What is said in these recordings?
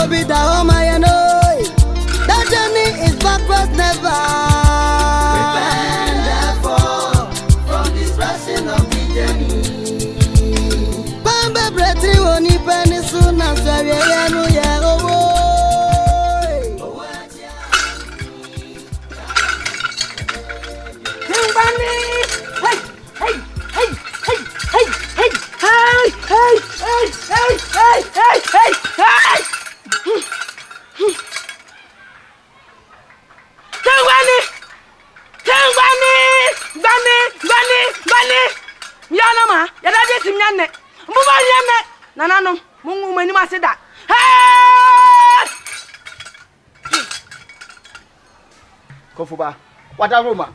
be the home I know. That journey is backwards never. Repent therefore from distraction of the journey. Bamba bretri woni penny soon and sorry no ya oh. Kofuba, what a Roma.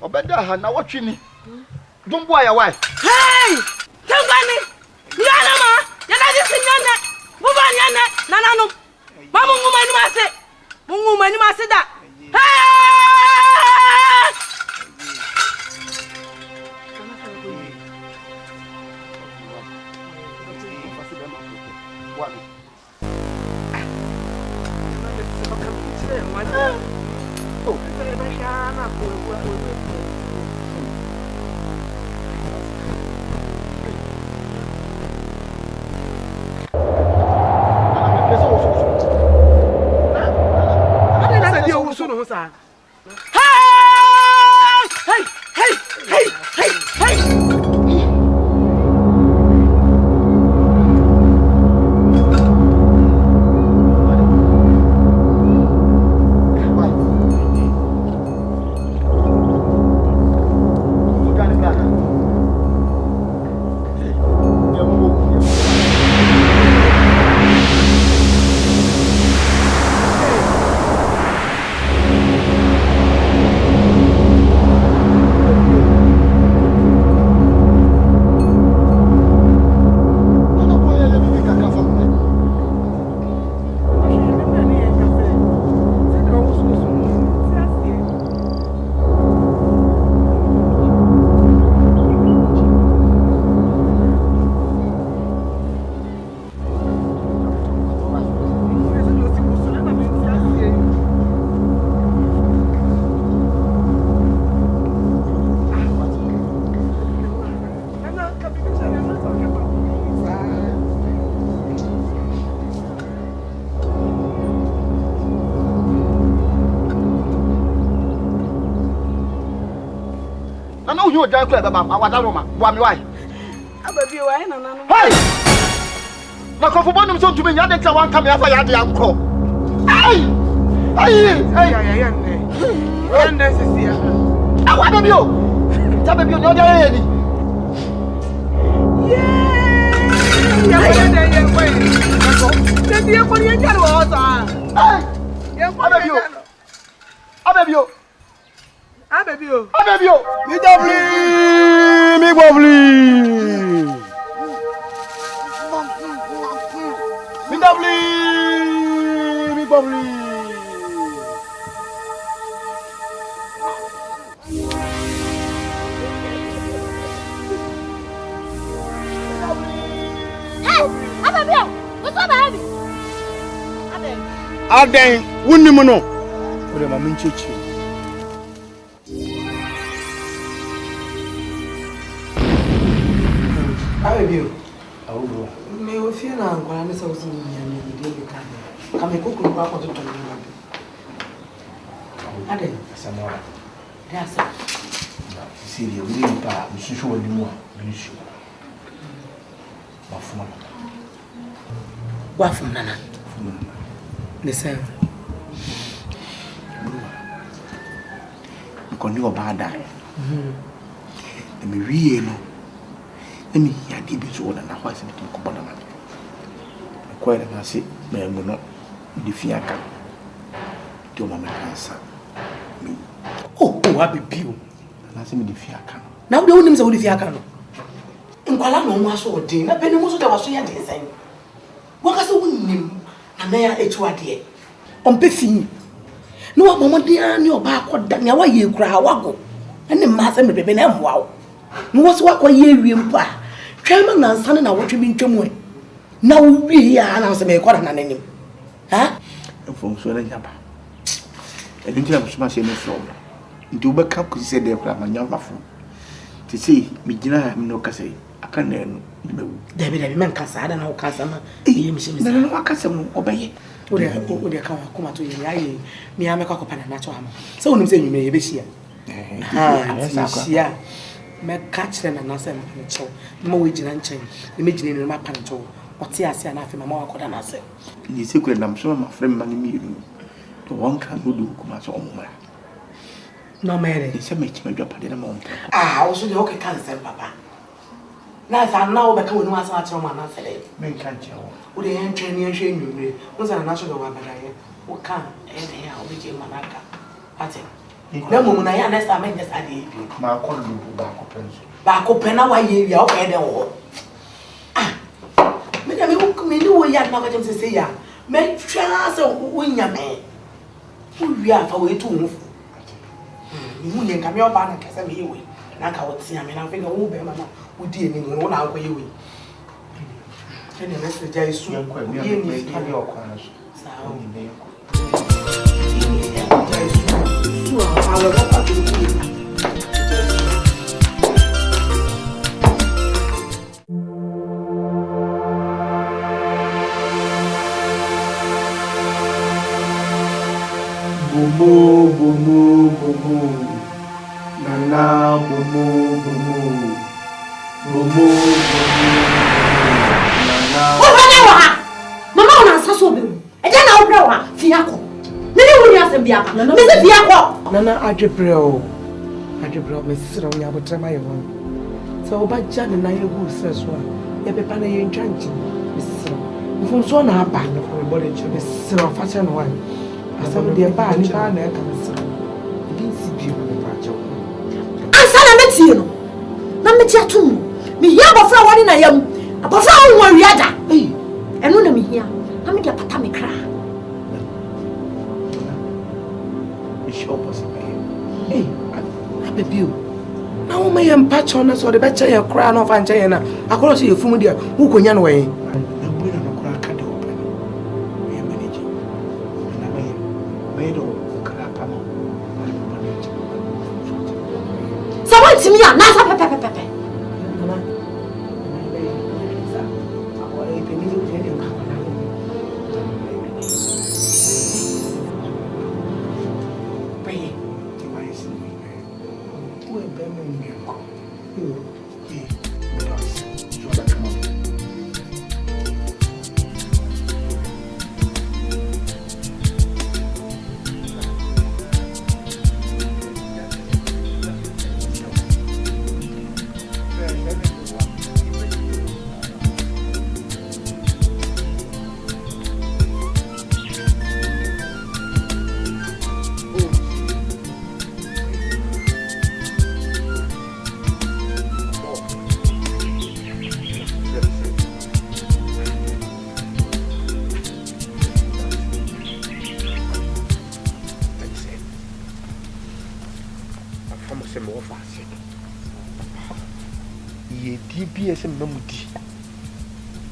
Obeda Hana, what you need? Don't boy away. Hey! Tangani! Yanama! Yadadi Sinyana! Mubanyana! Nanano! Mamu Mumani Mumani Masida! You don't care about my Roma. Why? Ababi why na nanu. Hey! Na kofubonu mso tumi nya de one come here for ya de anko. Hey! Hey! Yanda sisia. Awa baby o. Ta baby o no dey ni. Yeah! Ya kwa. Tedi ya kwa ni jaro o sa. Hey! Ya kwa baby o. Ababi o. Abebio. Mi dobli, mi bobli. Mi dobli, mi bobli. Hey, Abebio. What's up, baby? Aden, wuni mono. Ore ma minchechi. Abebio. OWUO. Me ofie na ngwa na se wosi ni nyame ni de be kan. Ka me kokuru kwa kwa to to ni. Ade, Samora. Yes. Siri we ni pa nsusu wani mu a nsu. Wafuma. Wafum nana. Listen. Nkoni obada. Me wiye no. Emi ya di bi so na ho ase bitu ko bona ma. Ko ere na se me mu no di fiaka. Ti o ma Nkansa. Oh, abebio. Na se me di fiaka. Na wo de wonim se wo di fiaka no. Nkwala no mu aso odin na beni mu so de waso ya de sen. Wo ka se wonim na na ya etuade. Ompe fi. No wa momodin ani oba akoda nya wa ye kura wago. Ene ma se me bebe na mwa wo. No wo so akoye wie mpa. Twema na nsa na wotwe bi ntwemu e. Na wo wie ya na se me kwara na nanim. Ha? From so na nyaba. And you have so much in the floor. Into back up, because he said, they're my young phone. To see me, Gina, no Cassay. I can't David, man, Casa, I don't know Casama. No, Casam, obey. Would you come to you? Me, I'm a cock and a natural. So, when you say you may be here. Yeah, make catch them and nothing. So, more wages and change. Imagine in my panto. What's the answer? Nothing more could answer. The secret, I'm sure my friend Manu meeting. The one can do Kumawood. No, Mary, it's a match, my job at the moment. Ah, also the okay cancer, Papa. Now, I'm now back when I was at home and I said, Men can't tell. would they enter any shame you? Was a natural one, but I can't, and I'll be Jim Manaka. That's it. No woman, I understand. I just idea. My colleague back open. Back open, now I hear you okay, the war. Ah, Madame, who come in, you are not going to say, ya. Make chance of win your man. Who we are for way to move. You wouldn't come your banner, because I'm here. Like I would see, I mean, I think I won't be a man who did in one hour away. And the message is soon quite near your corners. Boom, boom, boom. Nana, boom, boom. Mama on answer so be. E dey na obra wa fiako. Me ne wuri asem biaka. Me se fiako. Nana adwebrɛ me sira onya botrema ye won. So oba ja ne na ye gu seso a ye pepa na ye ntwanche. Me sira. Mfum so na aba no for body che me sira fa che no wan. Asem de ba ni ba na e ka me sira. Bi si bi me ba che. Ansa na metie no. Na metie atum. Me hia bofra woni na yam. Abofra won wiada. Enu na me hia. Na me de pata me kra. Baby, now my patch on us or the better your crown of Anjana. I call you from there. Who can you way? Someone to me, Nasa Pepe. Mamudi.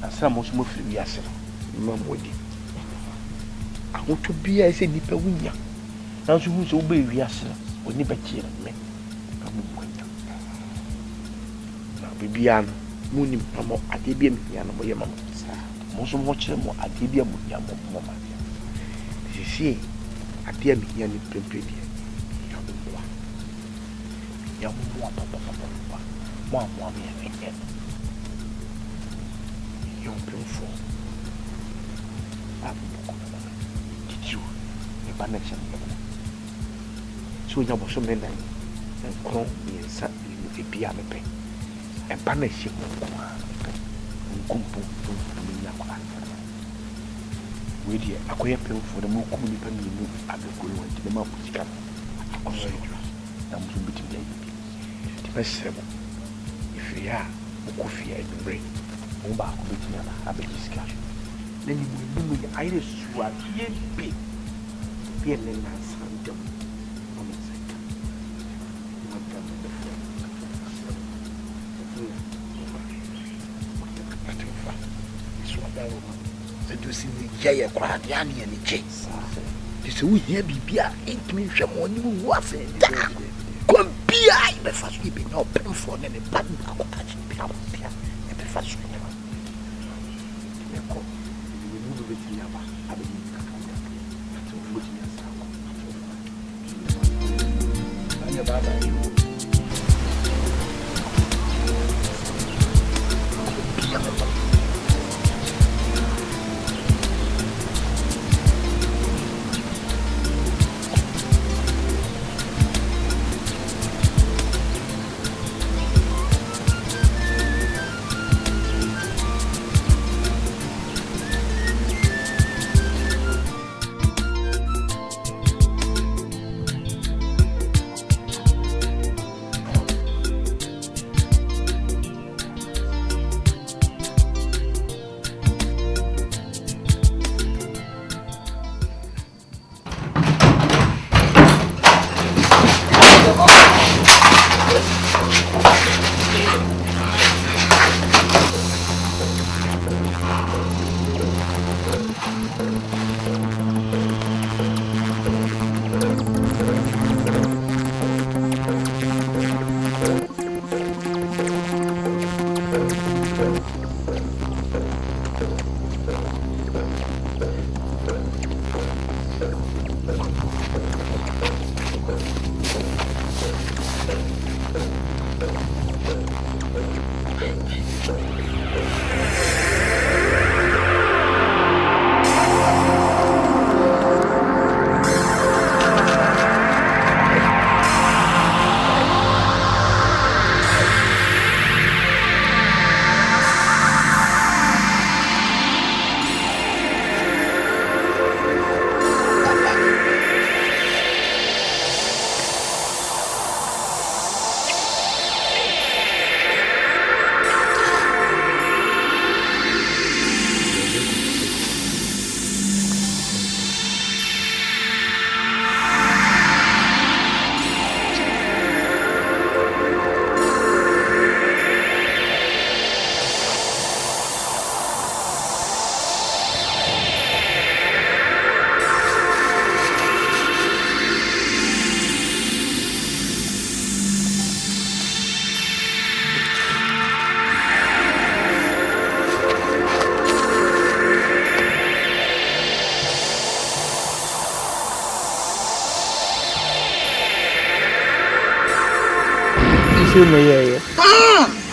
Asam mo so free wiase no mamudi. Awoto bia ese nipa wunya. Na so hu so wo be wiase no oni ba kire me. Amukwanya. Na bibia no muni mamo ade bia me ya no mo ye mamo. Mo so mo kire mo ade bia mo ya mo ma. Sisi ade me ya ni prempre dia. Ya mo papa. Mo me ya. Young beautiful. Did you? A banation. So you have so many and crown me and sat in a piano pen. A banishing and compo to Yakwa. With the AKYɛ for the more community at the Bruwa to the Mapusika. Also, I'm to be today. The best seven. If we are, coffee and the brain. Oba kubitina na abe discussion. Then you will know the Irish swag ye big. Be an Asante. On the side. Sedusi ni jeye kwa yani ni je. Dise wo hia bibia intimi hwe mo ni wo ase da. Kwa bia ibe fa so ibe na opemfo ne bad na ko tachi bia bia e be fa so ne. Ko ni mu be ti yaba abe ni ka ka. So wo ti ya sa. Anya baba ni.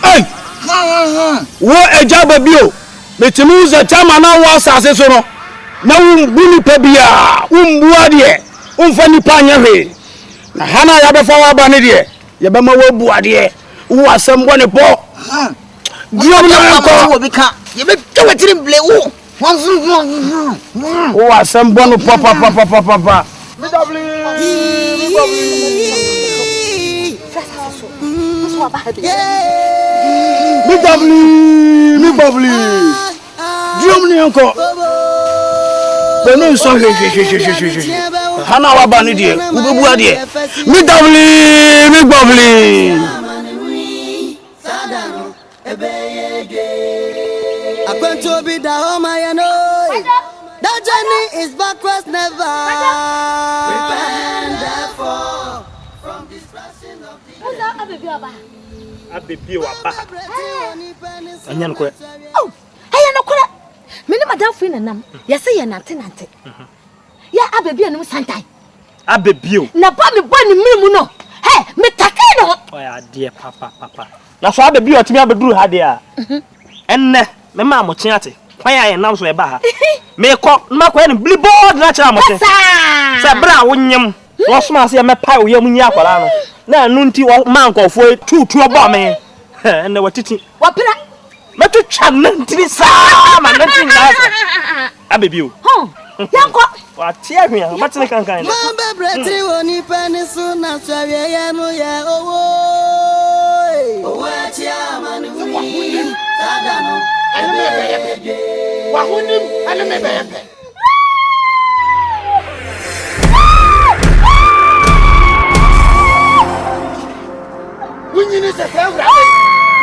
Hey! What a job of you! But to lose a time and now was as a son. Now, Bully Pebia, Boadi, Funny Panya. Hana Yabafa Banadia, Yabama Boadi, who was someone a poor. You become you make it blue. Who was someone papa. Me bubbly. Germany uncle. The name so Hana Wabani dear, Boadi. Me bubbly. Akrobeto be the home I know. That journey is backwards never. Repent therefore from distraction of the Abebi waba. Anyan kwe. Oh, hey no kwe. Me ne madam free na nam. Ya say ya nante. Ya abebi anum santai. Abebi o. Na ba me bo ni mimu no. Hey, me takai no. Oya dear papa. Na so abebi o timi abeduru ha de a. Enne me ma mo chiate. Kwan ya nam so e ba ha. Me ko na kwa ni billboard na cha mo te. Se bra wonyem. Wo soma se me pa oyam nyi akwara no. Na anu nti man kofo tutu obo me. Enne watiti. Wapira. Metu twa nantiri saa ma nantiri na. Abebi o. Yanko. Wa tie hwe a matene kankan na. Mamba bretri woni penisu na swawe ya no ya owo. Owo atia AMANEHUNU. Sadano. Wa hunim ane me be. Wunyini se fewra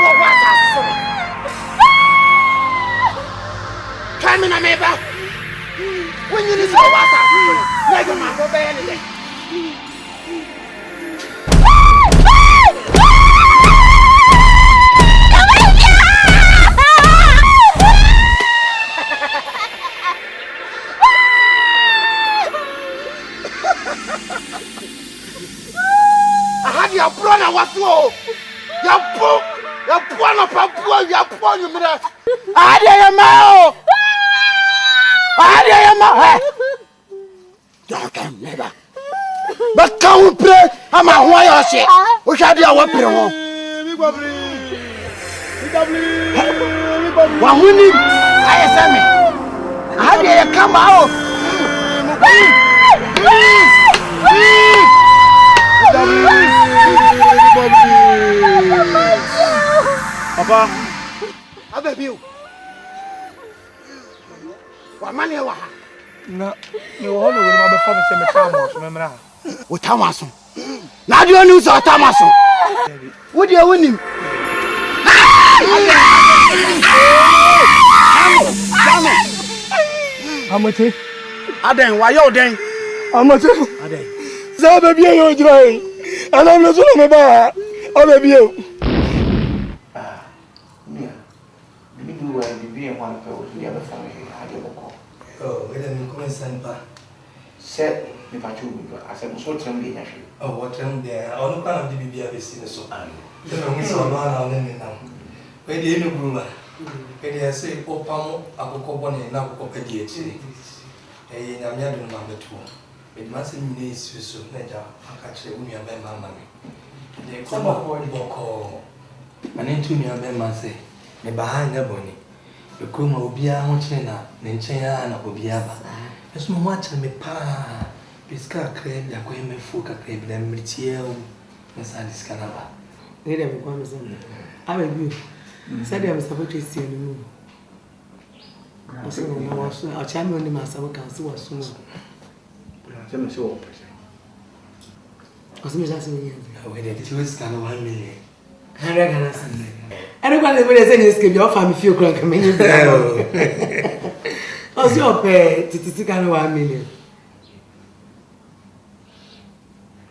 wo wasa so. coming on me back. When you listen to what I like a man for anything. I had your brother was slow. Your poor, your poor, you mother. I dare you, Mao. I dare you, Mao. Don't come never. But can we pray? I'm a wire shit. We shall be a weapon. One winning, I said me. How dare you come out? Papa, I beg you. What money you want? No, you all know when my father said me Thomas, remember? With Thomas. Now you know so Thomas. What do you win him? How much? Aden, why you then? How much? Aden. So baby you dry. And I'm not so about. Oh baby you. Oh, we didn't come in Santa. Set the patrol. I said, so tell me, actually. Oh, what time there? I don't know if you have seen so. Then we saw one on now. Where do you know Bruwa? Where they say, oh, Pamo, Akrobeto, and now Akrobeto. A Yamian number 2. With massive needs, so Naja, I catch a woman by my money. They come up for the book. And into me, I bet my say, the behind the bonny. The Kuma will be a Honchena, Nenchea, and Obiaba. As no much I may pa. Pisca crave, the Quame Fuka crave, them Mitiel, Miss Alice Canava. They never come to them. I will be. Said I was supposed to see you. I said, I'll chime on the master who can see what's soon. Tell me so. I was just saying, I waited 2 weeks, 1 million. Everybody will say this can be your family feel crank. I mean, what's your pay to take 1 million?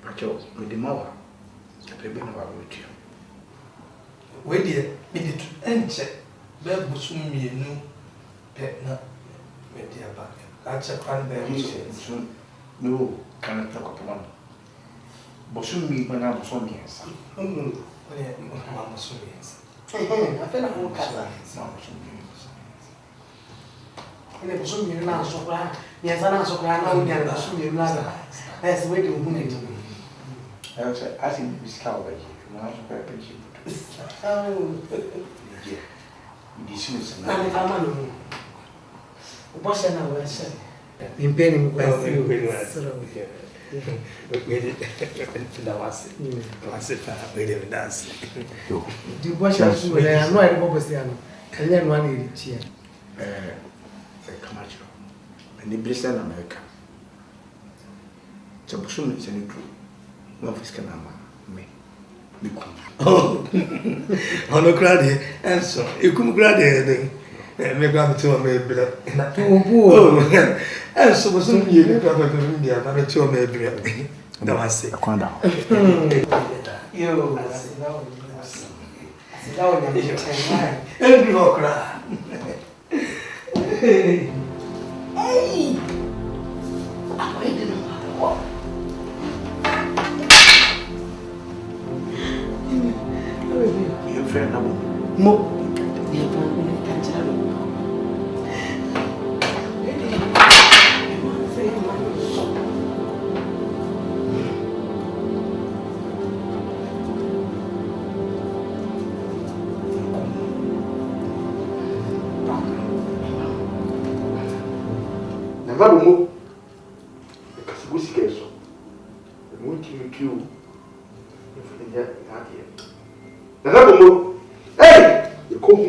Pacho, with the mother, I pay about with you. Wait, dear, be it to enter. There was soon me no pet not with dear back. That's a crime bear. Soon, no, cannot talk upon. But soon me when I was on the answer. Mamma soon, yes. I feel like I'm cat. And it was soon now so glad. Yes, I'm not so glad now we get soon. That's the way to win it. I was asking this cow by you. Now, Oh, this is Manu. What's an hour? In penny, do watch us when I am not a Bobosiano, and then 1 chair. Camacho, and the Bristol America. Chabosun is a new crew. One of his canama, me. Oh, on a crowd, and so you come grad. Maybe I'm too maybe and so was soon you never have a India, but a 2 maybe. No, I say, Quando. You and you cry. Hey, I'm waiting on what? Your friend, Mo. Never move. Because we see so. The moon to you. If you get that here. Never move. Hey! You come.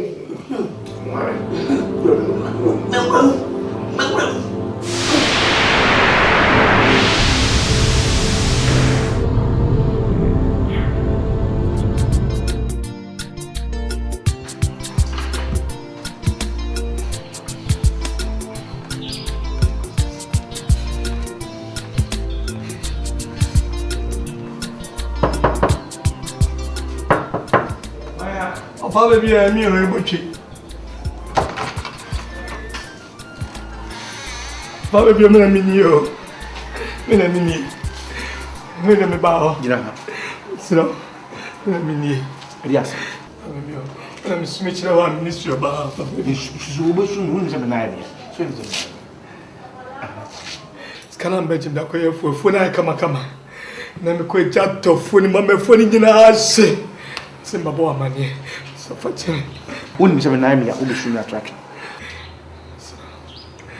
Papa baby me o ebotwe. Papa baby me na mini o. Me na mini. Me na me ba ho. Gira ha. Sira. Me na mini. Elias. Me o. Na me sumi chira wa ministry ba. Su obesu mu nse me na ya. So nse. Skana mbeje da ko yefu na kama. Na me ko jato foni mama foni nyina ase. Se mbabo amane. So fache. Woni nse me na ya obesu na track.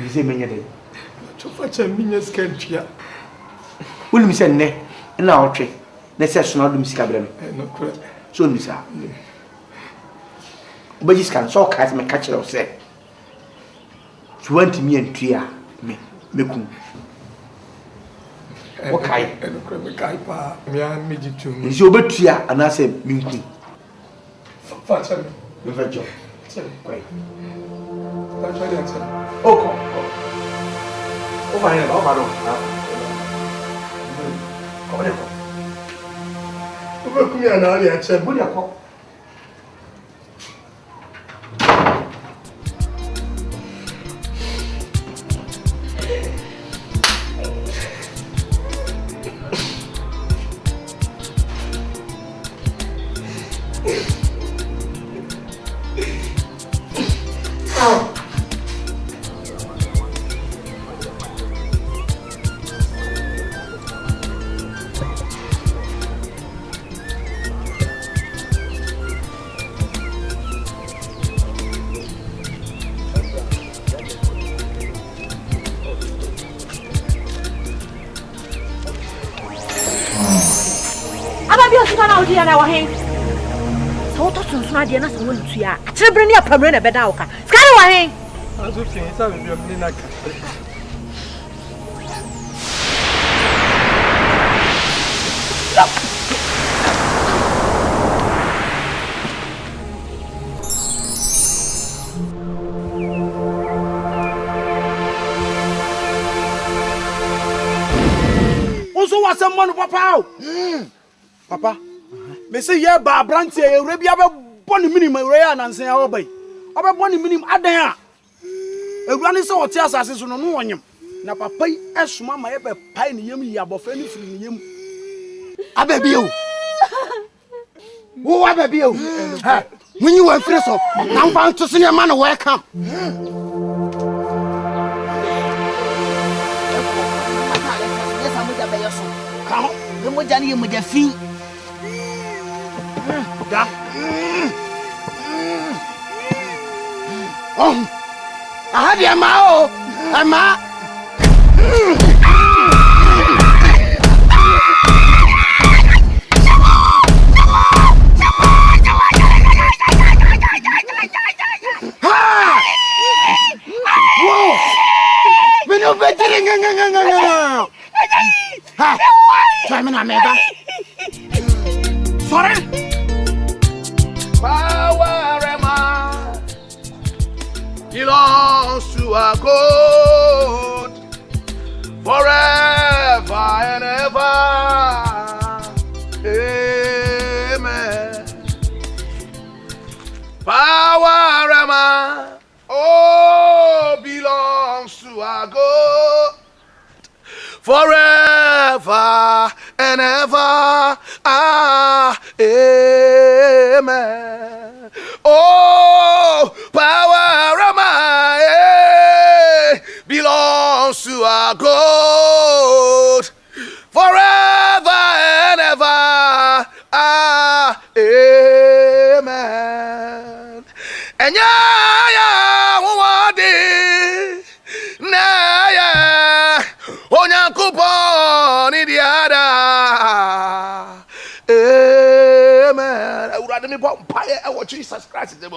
Ni se menye de. So fache minya skentia. Woni nse ne na otwe. Na se so na dum sika bere me. No correct. So ni sa. Obeji scan so ka me ka kire o se. 20 me ntua me mekum. Okay. No correct me kai pa. Me an meji tu. Nsi obetua anase minkum. Fache. Me fajo. Kwai. Fache de atse. Oko. O fa ina ba do. Ko ne ko. Obekum ya na ali atse. Bodi akọ. Na wa hen so to sunsun ade na so won tua akyere ne apamre na beda wo ka skare wa hen aso fi sa be bi na ka Onso wa se manu papa papa me say ye ba brantie ye rebi abe boni minimum re ya nansen ya obai obe boni minimum adan a ewura ni se wote asase so no wonyem na papa yi esuma ma ye be pai ni yem yi abofra ni firi ni yem ababi o wo ababi o ha munyi wa firi so na mfa nto se ne ma no welcome Come on, mo jani ye mo je fin. Da. Oh. Aha dia ma o. Ama. Ha! Wow! Meno betri nga. Ha! Try me na meba. Sorry. Power belongs to our God forever and ever. Amen. Power belongs to our God forever and ever. Amen. Oh, power belongs to our God forever and ever. Amen. And yeah, na onyankopon ni diada. Amen. Urade me pom paye e wo Jesus Christ dem.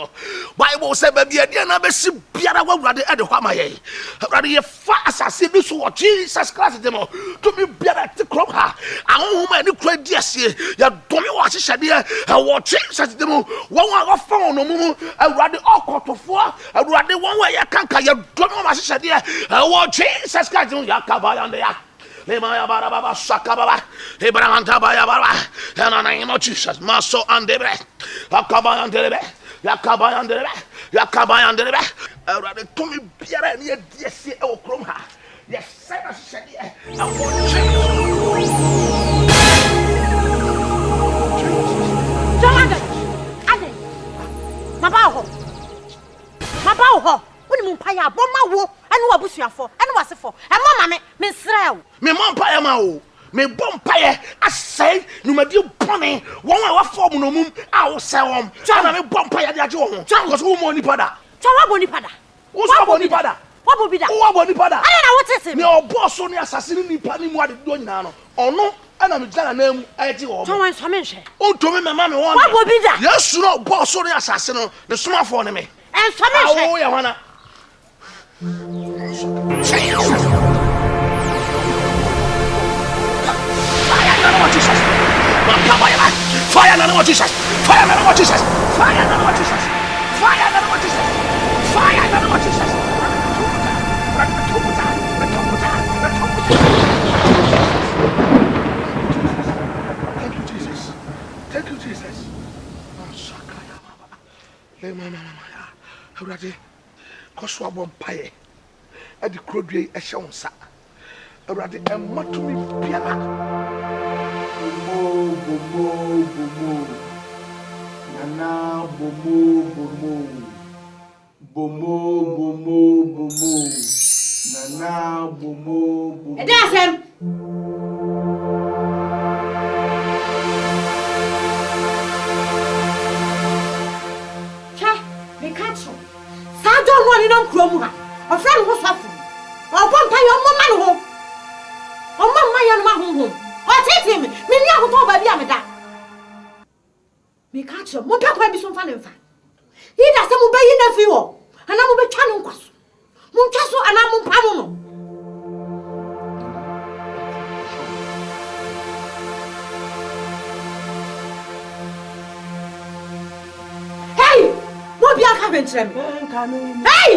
Bible say ba bia dia na be si biara wa urade e de kwa maye. Urade ye fa asase bi so wo Jesus Christ dem. To me biara te krom ha. Ahonhom ani kura di ase. Ya domi wo hyehyade e wo Jesus dem. Won wa fa no mu urade okotofo. Urade won wa ya kanka ya domi wo hyehyade e wo Jesus Christ dem ya kabaya ya. Lemaya barababa sakababa Ibrahanta baya baraba in the name of Jesus Maso and Debre Akaba and Delebe Yakabayandere, Yakabayandere, Erade Tommy Pierre near DSC or Kromha. Yes, Sarah said, I want Mabaho, when you paya, Bomma wo, and what was your for, and what's it for? And mamma, Miss Rao. me Mompire Mao, me Bompire, I say, no my dear pony, one hour form no moon, I will sell them. China, me Bompire, the John, Charles, who money pada. Chawa Bonipada. Who's our body pada? What will be that? Who body pada? I don't know what is it. Your boss only assassinating Pani what doing now. Or no, and I'm a name, I do. Someone's mention. Oh, to me, my mammy, What will be that? Yes, no, boss only assassin, the smartphone me. And some mention. Oh, Yawana. Fire and what Jesus! Fire and what Jesus! Fire and what Jesus! Fire and what Jesus! Fire and what Jesus! Thank you, Jesus. Thank you, Jesus. Hey, mama, already. Koswa bompaye. Edi krodwe ehye wonsa. Already ematu mi biara. Bomo. Nana bomo. Nana bomo. Edasem. Cha, me catch you. Sa don won in krom ha. O friend who suffer. O bompaye o mama no ho. O mama ya no ma ho. O tete me ni akoto ba bia me da. Me catch you. Mo pe kwa bi so fa nemfa. He da se mo be yi na fi wo. Ana mo be twa no nkwaso. Mo twa so ana mo pa mo no. Hey! Mo bia ka bentrem. Hey!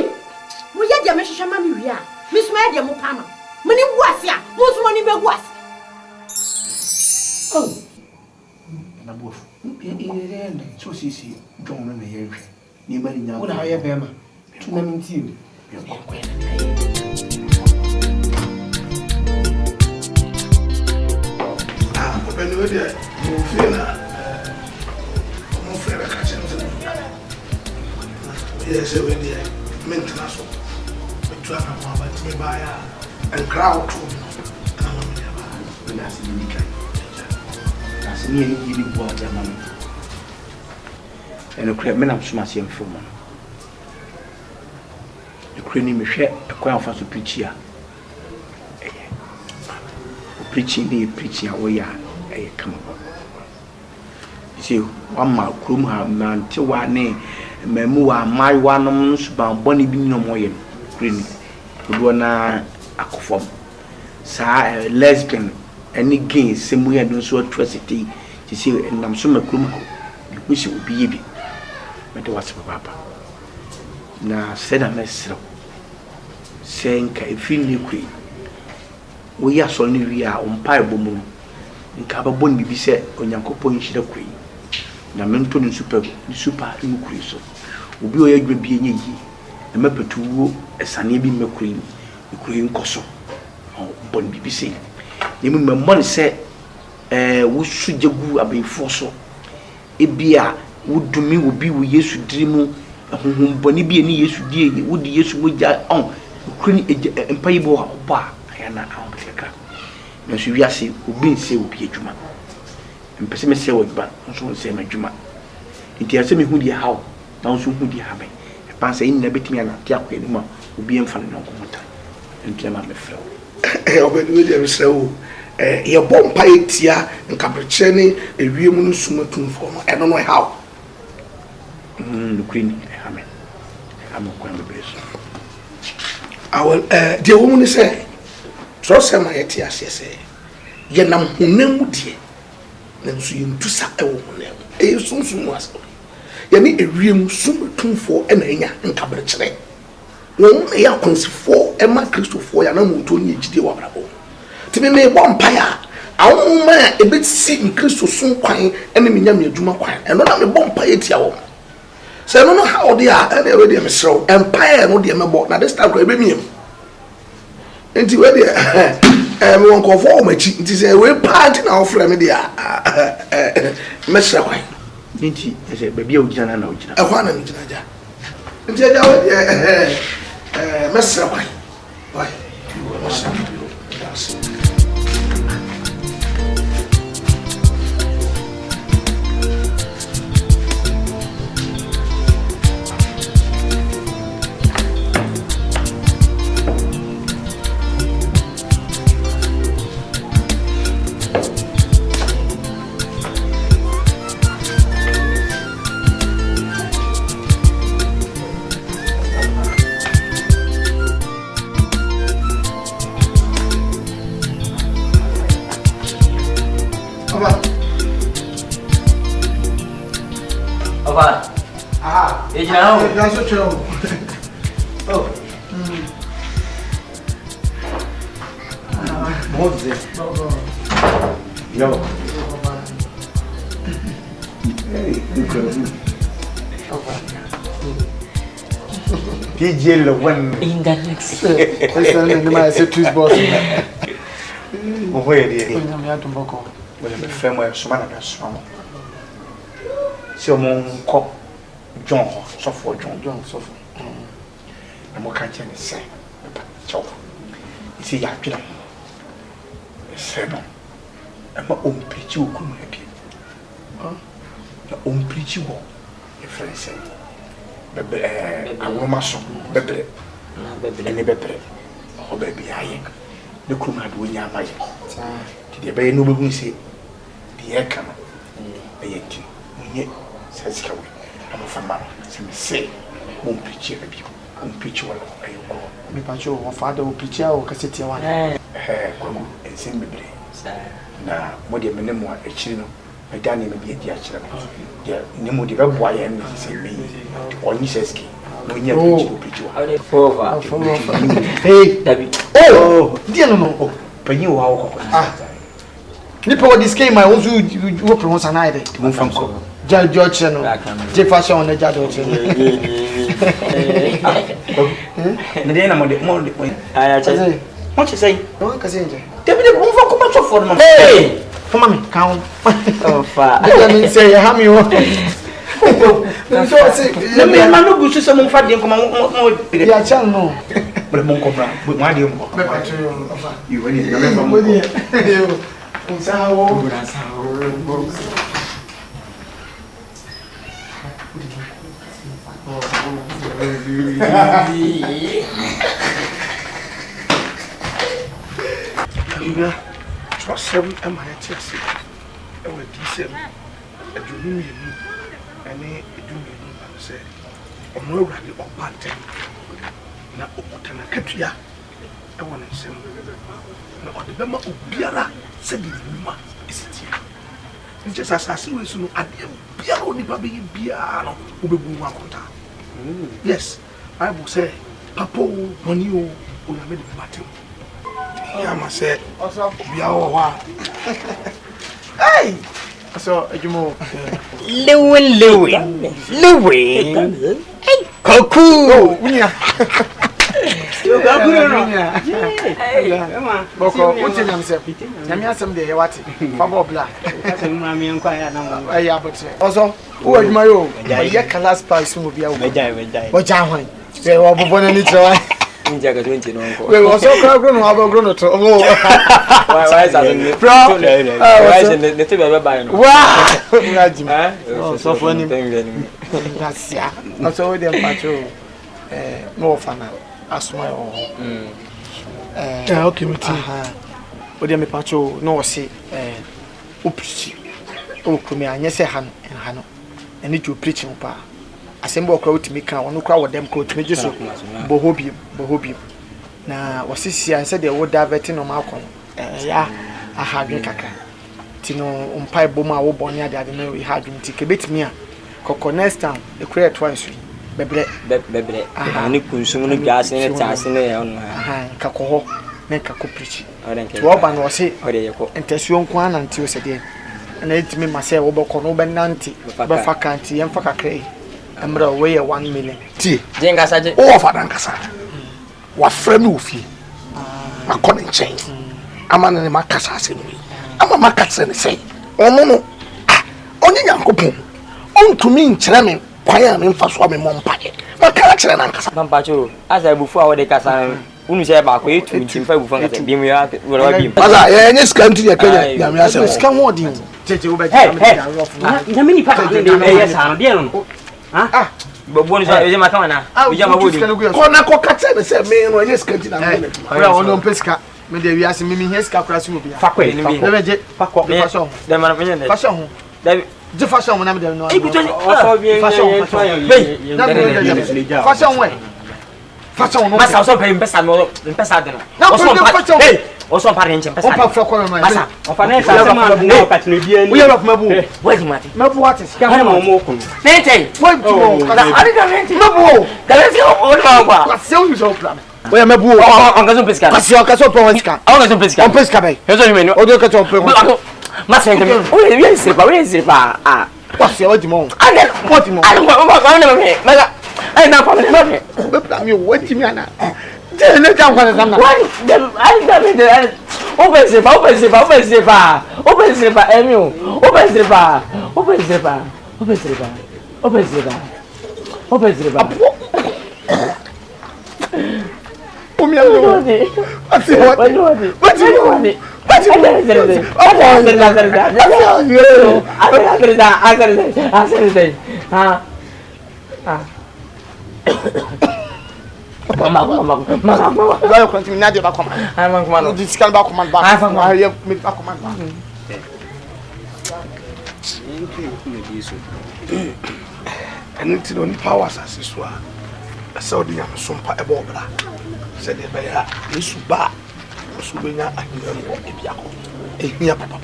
Mo ye dia me hwehwe ma me wi a. Me suma dia mo pa ma. Me ni buase a. Mo suma ni be buase. Oh. Na bofu. So sisi John na ye hwe. Ni mari nya. Wo na ye be ma. Tuna minti. Ah, open we there. Mo feel mo feel ka chenze. Yes, we there. Maintenance. We try na mo about me buy and crowd too. Na mo me ba. We na see ni kai. Na see ni ni bo ja ma. And crab men am suma see mfo mo. Ukraine me hwe ekwan fa so preachia. Preaching the preaching away come up. You see, one ma krum ha man ti wa ne memu wa mai wa no suban boni bi no moye Ukraine. Do na akofom. Sa lesbian any gay semu ya do so atrocity. You see nam so makrum ko. You see obi bi. Mete wase papa. Na sena mesro. Senka ifini kwi. We are so near we are on Piebomum. In Cababon, be said, on Yankopon Shida Queen. Namenton and super increase. Ubi a good being ye. A mapper to woo a Sanabi McQueen, the Queen Cosso. Oh, Bon BBC. You mean my money said, we should you go a be forso. A beer would do me will be with yes to dream. Whom Bonnie be any yes to dear, would yes with that on Queen and Payable bar. Na awon na so wiase obi nse obi adwuma mpese me se wodba nso nse madwuma nti ase me hu die hawo na nso hu die habe e pan se ina betimi ana ti akwa ni ma obi emfa no nkomota nti ma me frɛ wo obedi we dey frɛ wo ye bompa etia nkabreche ne ewiem no sumatumfo no eno no hawo Ukraine amen kwa mbeleso awon de wo mu ni se trust ma yeti asese ye nam honam die na nso yentusa ewo honam sunsun aso ye ne ewiem sumatumfo na enya nkabreche no ya konsifo e ma kristofo ya na mo to ni ejide wa brabo timi me bompa ya awoma ebetisi in kristo sun kwan ene menya me adwuma kwan eno na me bompa etia wo Say no how they are and already am so empire no dey mebo na this time ko ebe miem. Enti we dey won ko for machi nti say we party na ofra me dey mesra kwan. Enti say baby o gina na o gina. E kwa na mi gina ja. Enti ja we mesra kwan. Why? Oh. What's it? Yo. Hey, PJ Lilwin. In the next. Listen, two boss. Where did you? I'm to Boko. Well, I'm a friend where someone has swum. So, Mon John, so for John, so for. I'm more catching the same. So, you see, I feel like seven. I'm my own preacher who come here. The own preacher who, your friend said, I will muscle, baby, any better. Oh, baby, I ain't. The crew had win your magic. Did you buy no one say, the air camera? A yakin, when you says, I'm a fan, say, won't preach your people. Preach one of you. Me pacho, my father will preach our cassette one. Kweku, and sing me. Now, what your minimum a chino, my daddy may be a dear child. Yeah, Nemo de Boy and say me, or Mrs. Key. No, you preach you. Hey, David. Oh, dear no, but you are. Nipple this came, I also you pronounce an idea. Move from so. Judge channel, Jefferson on the judge. The day I'm on the morning. What you say? No one can say. David, move for commercial for them. Hey, for mommy, count. Oh, far. I mean, say, how me want. Let me have no good to someone for them. Come on, yeah, channel. But a monk of but why do you remember? Trust him and my chest. I will deceive him. I do me, and I do me. Say, I'm no ready or bad thing. Now, Okutana Katia, I want to say, now, the Bema Ubiara said, Luma is it here. It's just as I see you soon, I didn't be a only baby piano who will be one contact. Yes, I will say, Papa, when you will have made the battle. I must say, we are hey! So, you move. Lilwin. Hey, kweku. You got good. Hey, Boko, what's your name, sir? Tell me some day, what? Papa Black. Also, who are you, my own? Your class price will be a what John? They were born in each other. We also grown up, grown to why is that? Prah, wow, so funny. That's yeah. Also, with them patrol, no fun. As my own. Okay, with them patrol, no see, oops, oh, come here, yes, Han and Hano, and need to preach in pa. Assemble crowd to me can no crowd them coat me just bohobium. Na was this year said they would diverting on Malcolm. Yeah, I had me kaka. Tino umpire boma or bonia that I know we had him take a bit me. Coco next time, the credit twice. Bebre, I need consuming gas in a task in there on Caco, make a preach. To Oban was it, and Tession Quan until said, and it me myself over Conoban Nanti, but facanti and Facacre. Emra we 1 million. Ti. Jenga saje. O fa dan kasa. Wa fra me ofi. Ma ko ne nchen. Ama ne makasa asem wi. Ama makasa ne sei. Ono no. Onye Nyankopon. Ontumi nkyere me kwaya me mfa so me mompae. Makara kyere na nkasa. Pampacho, asa bufu a wode kasa. Unu se ba ko etu ntimfa bufu nkasa bi mu ya wora bi. Maza ye nye skanti ya Kenya. Ya me ase. Skan ho din. Cheche wo be ja me na mini pa de e sa no de no. Ah. Bobo ni so e ma kama na. O ja ma bodi. Ko na ko kache ne se me no nye skanti na me. Ora wono peska. Me de wi ase mimi heska kura si obi. Fakwe ni bi. Lebeje. Fakwa. Fashion. De ma na penye de. Fashion ho. David Je fashion mo na me de no. Ikuto ni o bien fashion. Fashion we. Fashion no. Masa so pe mpesa no mpesa de no. O so pa. Hey, o so pa renche mpesa. O pa fra ko no. Masa, o fa na sa se ma no ka tinu bi ani. We have mabu. Wadi mate. Mabu what is? Ka mo mo ko. Nente. Wait mo. Ari da nente. Mabu. Da nente o no kwa. Kwase o so plan. We have mabu. On ka so pesca. Kwase o ka so pon pesca. On ka so pesca. On pesca bay. Hezo ni menu. O do ka so pon. Masa nente. O ye se pa. Ah. Kwase o di mo. Ande. What mo? Ande ko na me. Mega. Ai na kwa me. Be plan mi o ti mi ana. Je ne kan kwa na. Wani. Ai da me de. Open sepa, Emil. Open sepa. O mi alo. Mama. Vai continuar de ba koma. Ai man kuma no. Dis kan ba koma ba. Ai ya me ba koma ba. Anything on power asiswa. So the yam sompa e bo bra. Said the bear isu ba. So be nya ahia mo e bia ko. Ehia papa.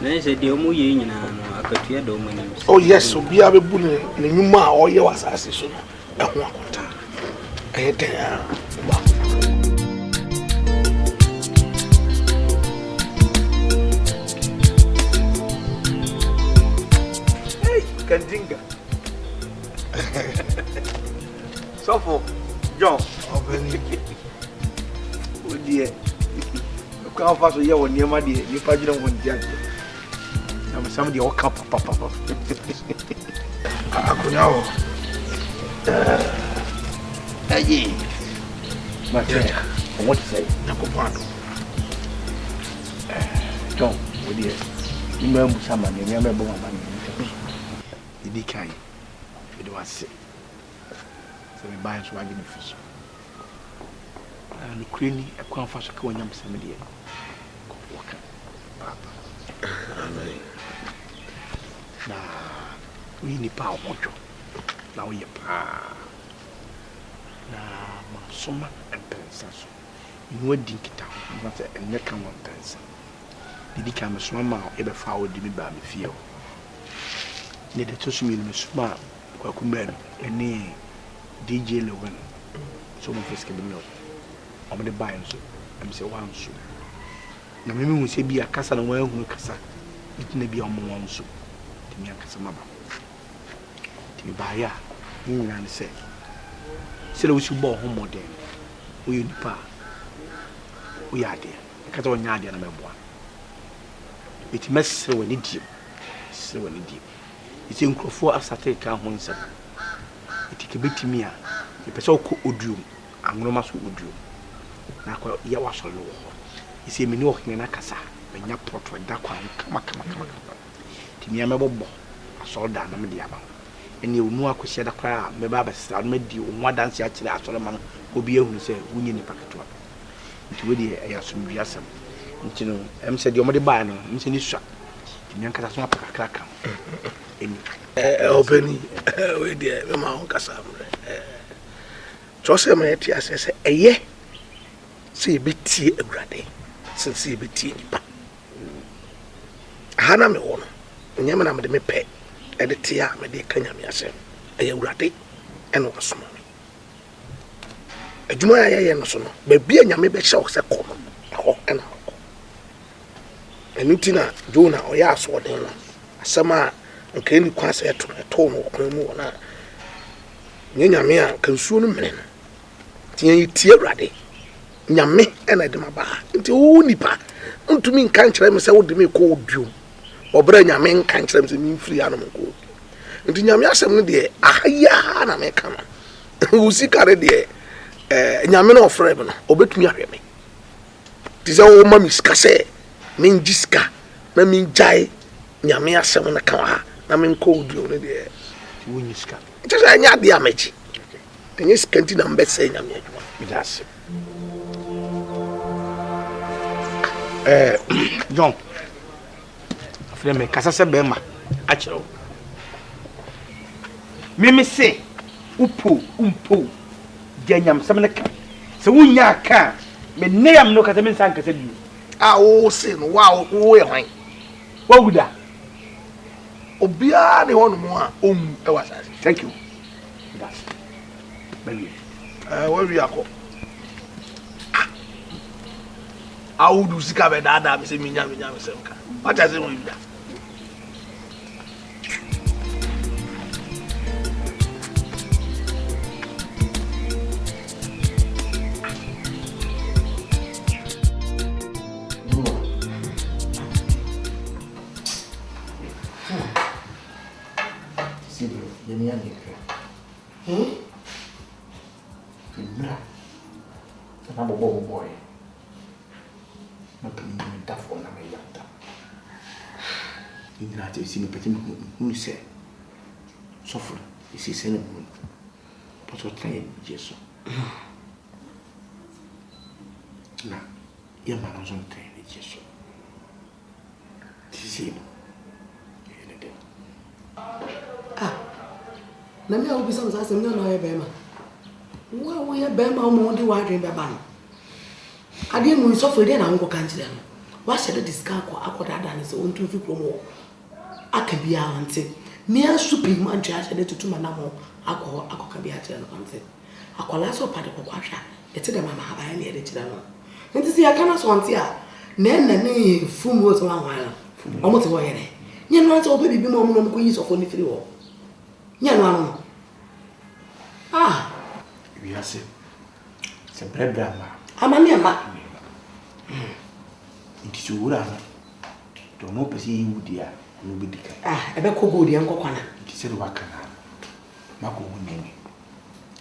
Na se de omu ye nyina no akatua do mu ni. Oh yes, obi a be bu ne nyuma a oye wasase so no. E ho akonta. Hey, Kandinga. Sofo, John. Obeni. O die. Kwa fa so ye woni ma die, ni pa gina won dia. Na sam die o ka papa. Akunya o. Aye. Matia. What to say? Nakopado. John, o die. Ni ma mu sama ni me bo mama ni. Idi kai. Idi wase. So me buy so agini fish. No kreni e kwa fa so ka wonyam sama die. Ko waka. Papa. Amen. Na we ni pa ojo. Na we pa. Na masoma empensa so. Ni wadi nkita ho. Na se enye ka mo empensa. Didi ka masoma ma e be fa odi mi ba me fie o. Ne de tosu mi masoma kwaku man ene DJ Lilwin. So mo fiske bi no. O me de buy nso. Am se wan so. Na me hu se bi akasa na wan hu kasa. Bitina bi o mo wan so. Timi akasa maba. Timi ba ya. Ni nyina ne se. Se le wusu bo ho modern. O ye nipa. O ya de. Kata o nya de na meboa. Iti mesre wani di. Se wani di. Iti nkrofo asate ka ho nsem. Iti kebetimi a. Ipese okọ oduom. Angroma so oduom. Na kwa ya wasolo ho. Isi meni ohene na kasa. Benya poto da kwa kama. Timi ya mebobbo. Asolda na me di aba. Ene onu akohia da kwa me ba besra no medi onu adanse a kire asole man obi ehunu se wunye ni paketwa. Nti we di ya somdua asem. Nti no em se di omode ba no nti ni sua. Timi ankasa so apakakra kam. Eni. Obeni. We di me ma on kasa. Chose me ti asese eye. Se beti awurade. Se beti nipa. Hana me wono. Nyama na me de me pe. Ede tia me de kanya me asem eye awurade eno wasomo adwuma ya ye no so no ba bia nyame be hye wo se ko no ho ena ho enitina jona oya aso den no asema okay ni kwa se to no kwan mu na nyame a kansuo no mene no tie awrade nyame ena de maba nti o nipa ntumi nkan kyerɛ me sɛ wo de me kɔ oduo obra nyame nkan kyerɛ me sɛ me mfiri anom kɔ nti nyame asɛm no de ahaya na me kama wo sikare de nyame no ofrɛ me no obetumi ahwɛ me ti sɛ wo ma mi sika sɛ me ngiska na me njai nyame asɛm no ka ha na me nkɔ oduo no de wo nyiska nti sɛ nya de amaji tenye skanti na mbese nyame adwuma midase John afre me kasa se be ma a kyerɛ mimi se upo umpo janyam sam ne ka se wunya ka me neyam no kasa me san kasa bi a wo se no wa wo ye hwan wa guda obia ne hono mo a e wasase thank you that's baby where we akọ awudu sika be dada me se minya me se nka wacha se mo bia boy na pini da fo na me yanta indra te si me pete mu se sofra isi se na mu poto trai Jesu na ya ma na zo trai Jesu ti si no ene de na me obi sam sa sem na no ye be ma wo ye be ma mo di wa dwen be ba no ade mu so for dey na ngo kan kire no wa hye de diska akoda da ne se on tun fi promo aka bia ante me asupi mu antwa hye de tutuma na mo akoka bia kire no ante akola so pade ko kwahwa ete de mama haba ya ne de kire no nti si akana so ante a na ne fumu o so wa wan o mo te wo ye ne nye no ante obi bibi mo no ko yi so fo ni firi wo nye no anu we are se brama amani ama nti so wura na to no pese yi wudi a no be dika ebe ko go di enko kwana nti se do wakana mako wunni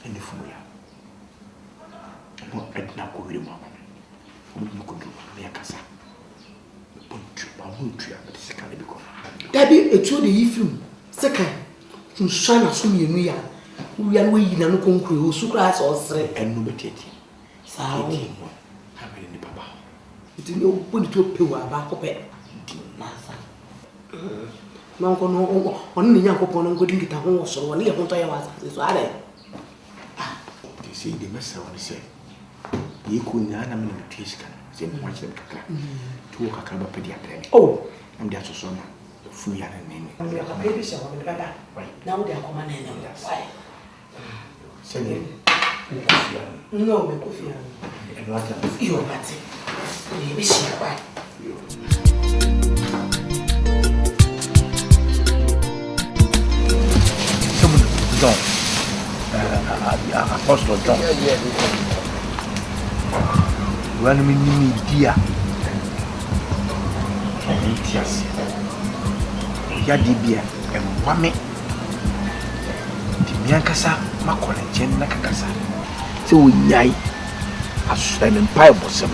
ene fumu ya mo edna ko wiri mo mo ko do me akasa pontu ba mo tu ya be se kan bi ko dabi etu de yi film second nshana so mienu ya we are we na no konkro osukra so osre enu beteti sao amene ni baba iti no boni to pewa ba ko pe nasa non ko no on ni nyankopon no ngodi ngita ho so woni ye ho to ye wasa so are ti si de mesa woni se ye ko nya na me no tishika se mo wache kakra tu kakra ba pedi atreme am dia so na fu ya na nene am ya ka baby se woni baba na wo dia ko ma nene why sene no me kofia yo bati ni be shi kwa someone John Apostle John when me ni dia entiasi ya dibia emwame di miankasa makole chen na kakasa se wo nyai asane mpai bosem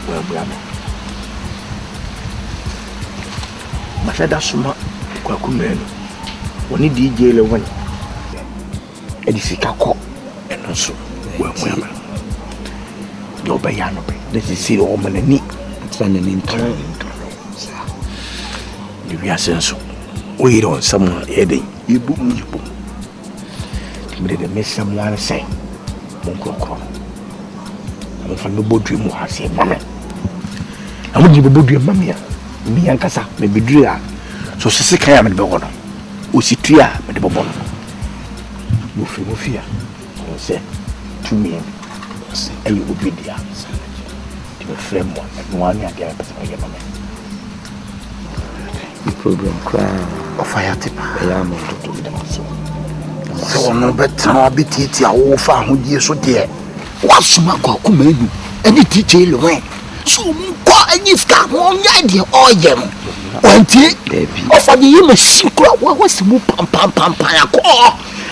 wo abua me mashada suma kweku menu woni DJ Lilwin edifika ko eno so wo abua me do ba ya no be this is see o manani tsane ni ntro sa di bia senso o yire on samu eden yibu me de mesa mwana sai mon krokro am fa no bodu mu hase mama am di bodu mamia mi yankasa me beduru a so sese kan ya me be wono o situa me de bobo no mo fia o se tu mi se ayi obi dia ti me frem mo no ani ade a pesa ye mama problem cry of fire tipa. I am to do them so. So no better be titi a wo fa hodie so de. Wasuma kwa Kumawood any teacher Lilwin. So ko anyiska ho nya de oyem. Wanti of the yim sikra was mu pam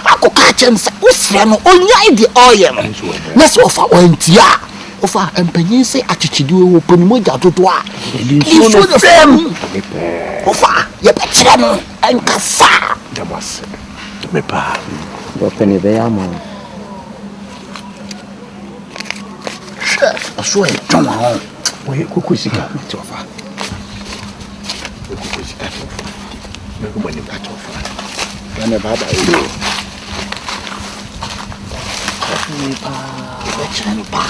akoka chensa usra no onya de oyem. Let's offer wantia. Ofa empanyin se achichidi wo ponimo jadodo a iso the same ofa ye betire no Nkansa Damas me pa Bo pene be amon chef aso e ton a we kokosika ti ofa kokosika ti ofa me ko bani ka ti ofa kana baba e me pa ye betire no pa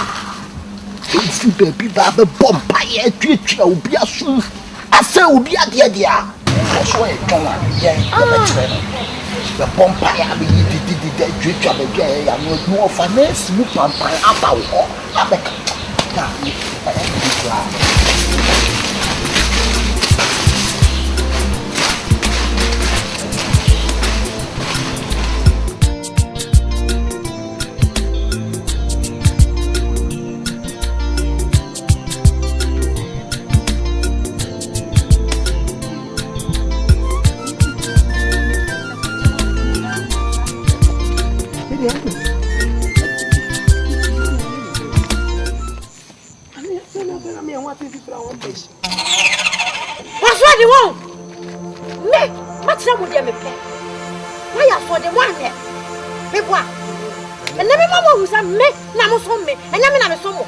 if baby baba bomba ye twetwa obi aso asa obi ade dia so e ton a ye betire no the bomba ya be di twetwa baby ya no ofa na simu pampa aba wo abeka na ni pa ya di kwa What's what you want? Me, what's wrong with you, me? Why are for the one there? Me what? And then my mama who said me, now so me, and then I'm so more.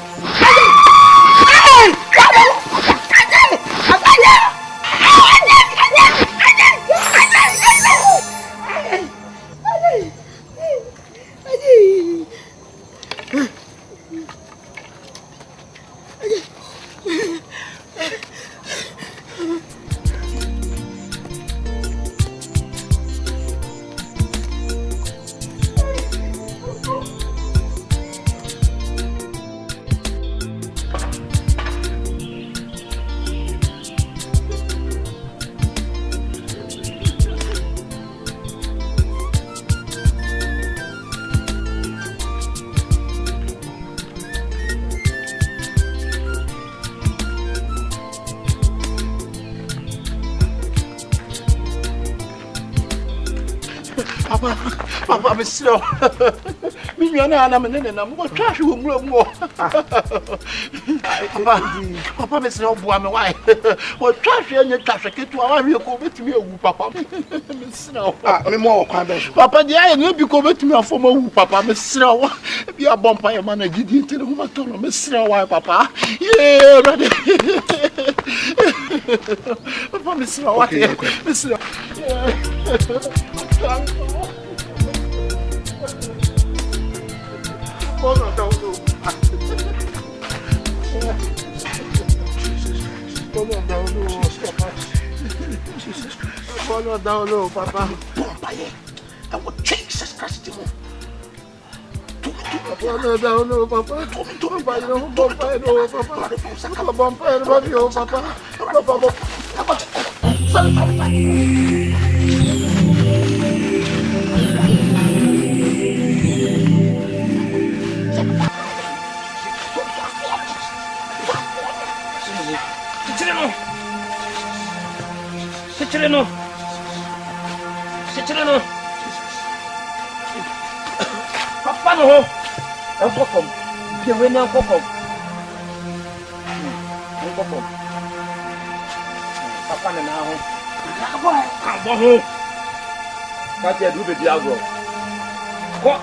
Papa, me slow. Me na me na mo trash wo mu. Papa, me slow boa me why. Wo trash ye trash ketu awa hwe ko betimi ewu papa. Me slow. me mo kwan be so. Papa dia ye no bi ko betimi afom ewu papa me slow. Bi abompa ye man agidi tele mo to no me slow why papa. Yeah, ready. Papa, me slow what? Me slow. Oh no, no. Oh no, stop. Jesus. Oh no, Papa. I will Jesus Christ. Oh no, Papa. Chileno. Papa no. Enkokom. Kewe na enkokom. Enkokom. Papa na ho. Abo ho. Ka ti edu be di agro. Ko.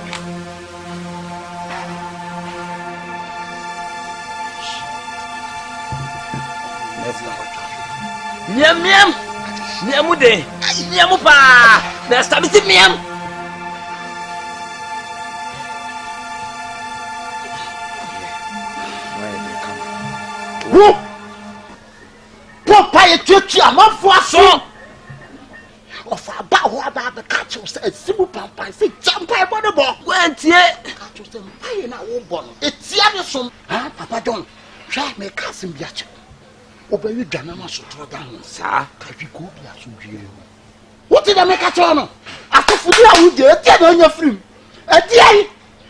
Miam. Miamu de. Miamu pa. Na stabisi miam. Who? Papa ye tutu amafo aso. Of about the catch us a simple papa say jump by the ball. Went ye. Catch us pay na wo bon. It's here some. Ah, Papa John. Try me cousin biache. Obey Ganama Soto down, sir. Kaji go be as you. What did I make a turn? After for you, get on your film. A dear,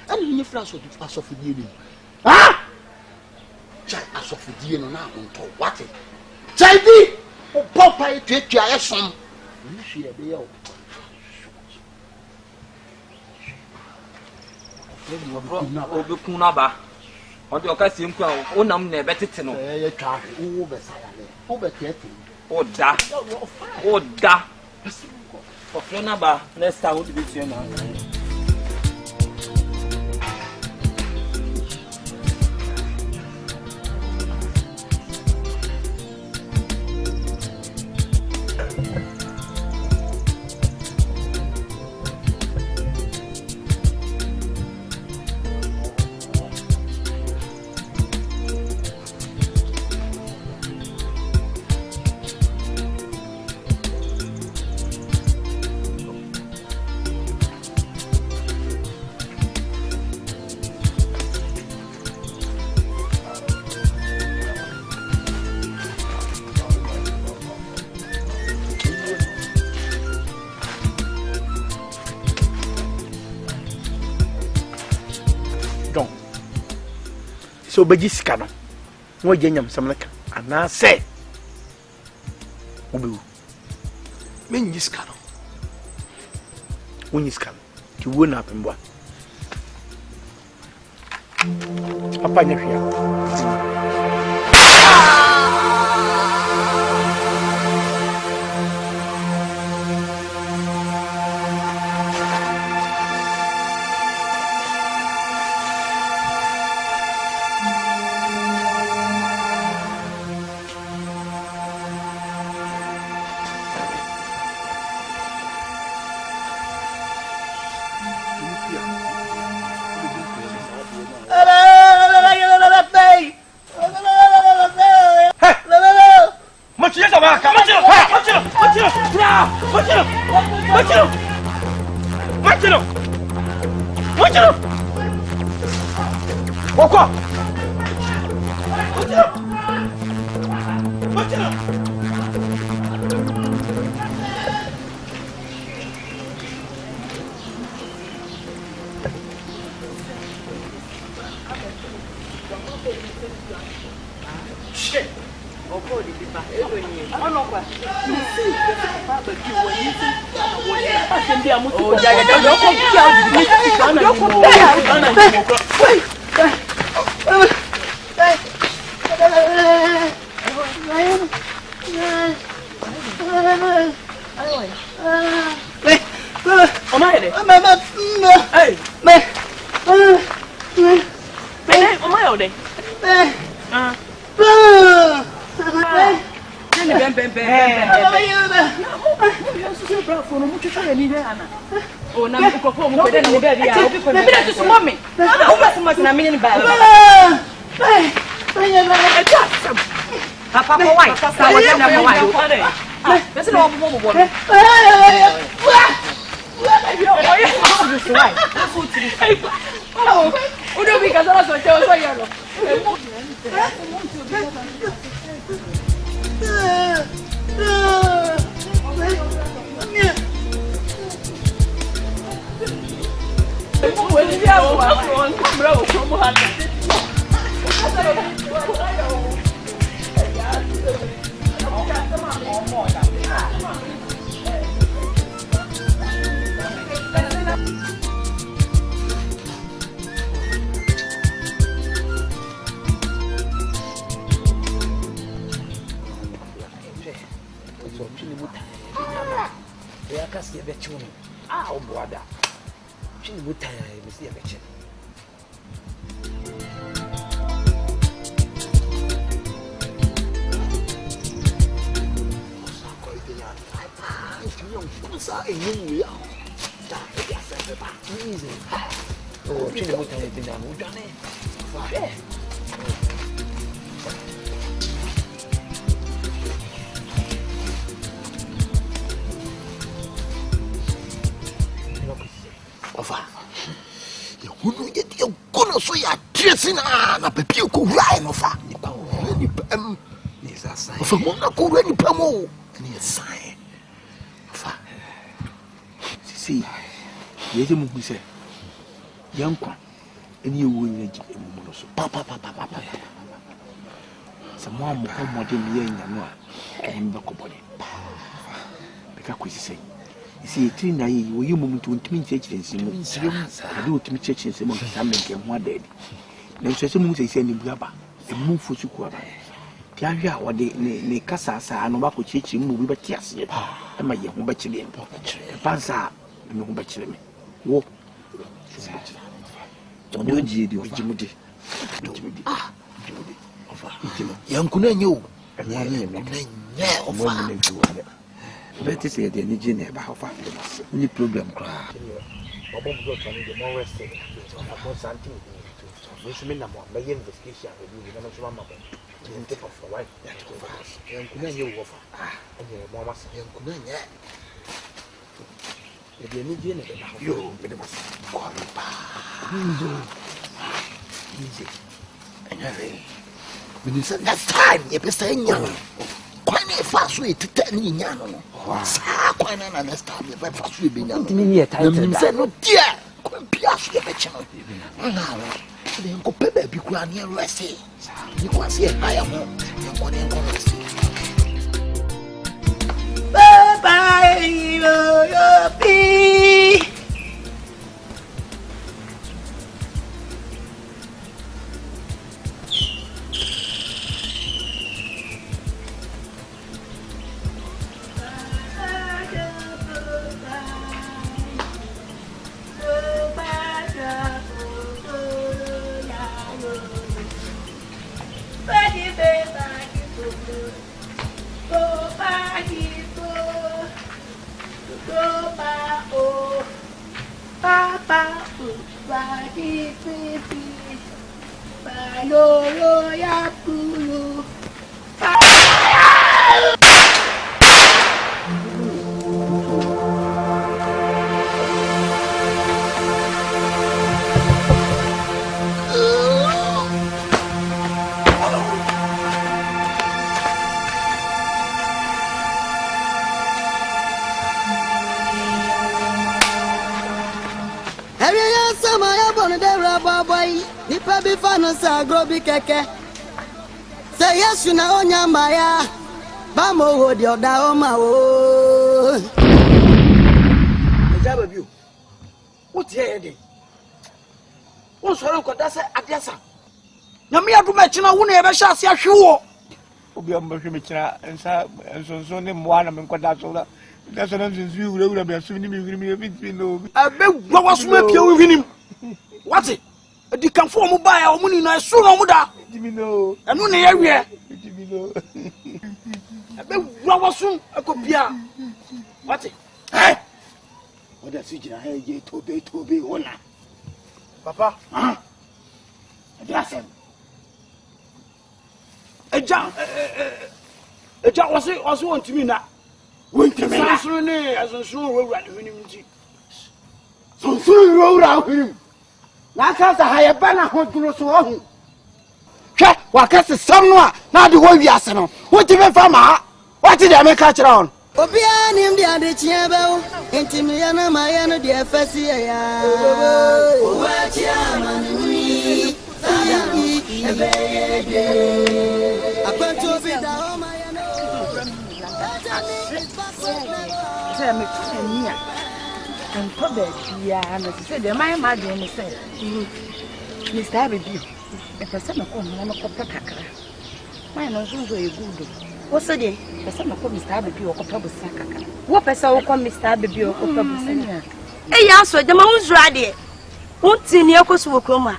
and you flash of the pass of the union. Ah! Chai as of the union now, what it? Chai be, Papa, take your son. You see a deal. Obekunaba. Onto okasi nkwa onam na ebetete no. Twa wo be sayale. Wo be tete. Oda. Oda. Ofrenaba next time we be see na. So beji sika no wo je nyam samleka ana se obewu Me nyiska no. wo nyiska ti wo na pembo papa nya hwia Ofa mo na ko ni pamo. Ni sign. Ofa. See. Yeye mu hu se. Yankwa. Eni ewu ni agi emu no so. Pa. Samo am ko model ye nya no a. Embe ko body. Beka kwesi sei. Isi etiri na yi wo yemu mu ntimi nchechire nsimu. Ade otimi chechire nsimu nkasa menke ho adedi. Na nso mu sei ni buaba. Emu fosu ko aba. Ti ahwe a wode ne kasa asa no ba ko chechire mu bi beti ase. E ma ye ho ba chire en. Pansa me ho ba chire me. Wo. Odo jidi ojimudi. Ah. Ofa. Yankuna nyo. Enye ofa. Better say the Nigerian about any problem. Asante. This mean I'm my investigation with you. I'm not mamma. Take off the wife. You offer. And your mamma said, the Nigerian about you. Easy. And when you said that time, you're saying young. Quite a fast way to tell me, Yano. Quite an understand if I fast way being young. You said, no, dear, couldn't be asked your channel. Now, then go pay be grand here, resting. You can see a higher home. You're one and one. Bye bye, your pee. Agrobi keke say yes na onya maya ba mo wo di oda o ma wo eja ba biu wo tie ye wo so ran koda se adiasa nyame aduma kina wo na ye be sha ase ahwe wo obi am ba hwe me kina enso ne mo ana me nkoda so la da so na nsu wura be so ni me hwiri me bi no abe gwa waso ma pia wo hwinim what di kan fo mo ba ya o mu ni na so no mu da dimino enu ne ye wie dimino abe gwa waso akopia what Oda si jina ha je tobe wona. Papa, Adrasem. Eja wasi want me na. Wontimi na. Sunsun ne asunsun wura ne hwini mti. Sunsun wura hwini. Na kasa ha ye ba na hoduro so ohu. Hwe wakase sam no a na de ho wiase no. Wontimi fa ma. Wati de me ka kira on. Obi anim dia de chiebe intimi ya na ma ya no de afasi ya owa chia manuni sadani ebeye akwanto bi da o ma ya no say me tania and ko be bia na say de my ma de me say Mr. Baby e pese me ko mo ko kakra my no so e good. What's the day? The son of Mr. Baby or Copabusaka. What person will call Mr. Baby or Copabusaka? Eh, yes, the man was ready. Won't see near Coswokoma.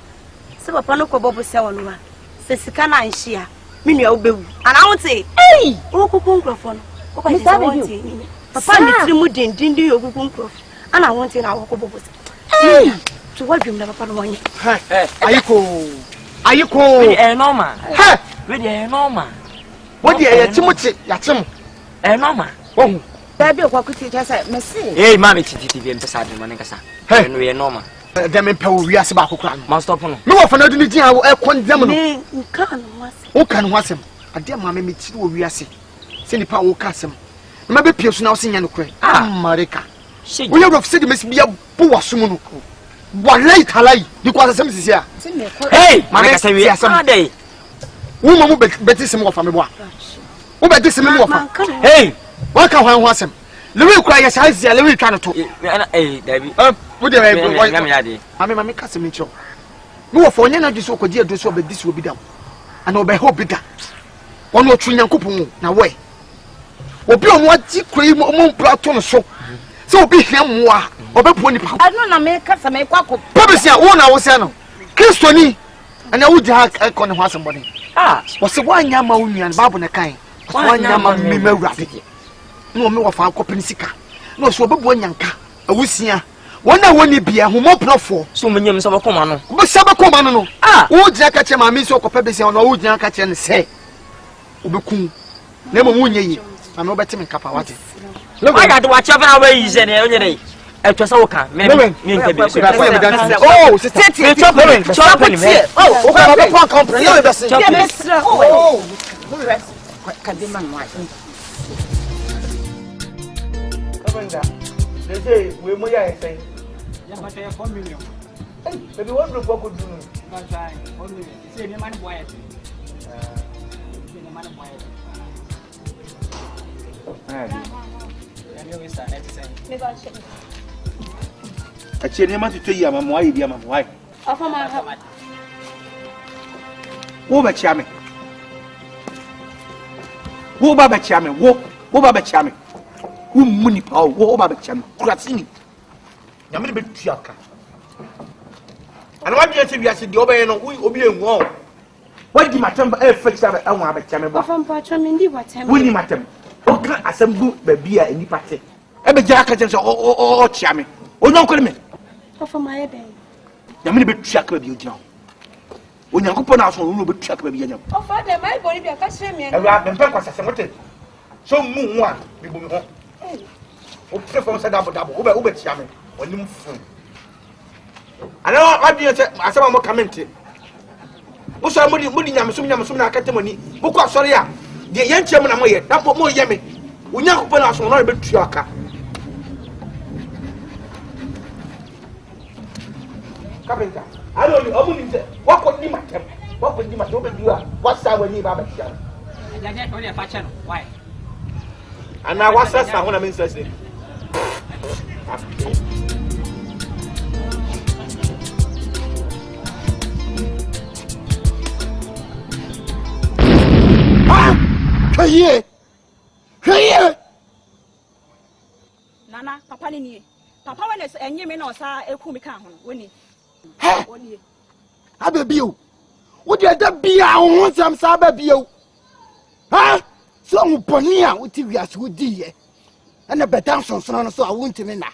So, upon a cobobu sawana. Sesicana and Shia. Minia Obew. And I won't say, hey, Okunkrofon. Mr. Baby. Papa, Trimudin, Dindi, Okunkrov. And I want in our cobobus. Hey, to what you never found one. Are you cool? Norma. Really, Norma. What dear Timothy, Yatim? Norma. Oh, Baby, what could you just say? Messi. Hey, Mammy, TV and Passad, Monica. Hey, we are Norma. Them in Peru, we are Sabako. Must stop on. No, for not doing I will condemn me. You can't. Who can watch him? ade maame me tiri wo wiase se nipa wo ka asem na be pie so na wo se nya no kure America wo ya rofse de mesbia bo wasom no wallahi talai di kwa asem sisi a hey maame ka wi ade wo mamu beti sem wo fa me bo a wo beti sem me wo fa hey wa ka hwan ho asem Lilwin kura ya sha zia Lilwin twa no to Dabi wo de mame ka sem ncho no wo fa onya na diso ko di ado so obedi so obi dam ana obe ho bida wono otru nyankopon na we obi omo ati krai mo mplato no so se obi hwem mo a obepo nipa ano na me ka sem kwako pabisia wo na wo se no kristoni ana wo di ha ko ne ho asem bode wo se wo anya ma wo nuan babu ne kan wo anya ma me mawurade no me wo fa akopin sika no so obebu nyanka awusia wona woni bia homoprofo so menyem so bakoma no bo se bakoma no wo gina ka che ma me so kopa besia no wo gina ka che ne se obeku na mo munye yi na me obetime kapa wate I got to watch over our ways and only it was okay. Oh, sister, chopping. Oh, okay, pop company. No, that's it. Oh, Kadiman wife. They say we moya say. Yeah, but 4 million. Maybe one group could do. But 1 million. Say the money boy. The money boy. Achie ne ma tutu yi ama mo ayi bi ama mo ayi afama wo ba chia me wo ba ba chia me wo ba ba chia me wo muni pa wo ba ba chia me kurasini nyame ne betu aka ana wa bi ati bi ase de obaye no obi enwu o wadi matem ba e fix aba enwa ba chia me bo afampa cha me ndi watem woni matem o kan asembu ba bia enipa te e be ja aka je so o chia me onyon ko me afama ye ben nyame ne betu aka ba bi ogina onyankopon na so no betu aka ba bi nyam o fa de mai boni bi aka hire me e wa mempe kwasase mote so mu hu a bi bo mi ho o prefer say dabo wo be chia me onim fu ana wa bi se asema mo comment wo so mo di nyame so na akate moni wo ko asori a de ye nche mo na mo ye da mo ye me onyankopon na so no betu aka Kapenta, I don't know. What could you matter? What could you matter? What's our name? Why? And now, what's that? I want to mean, Cecily. Hey! Nana, Papa, Papa, when it's a year, no, sir, a kumika, winnie. Abebio. What you that be on some sababio? Huh? So Ponia, what you as would dear. And a better son, so I won't in that.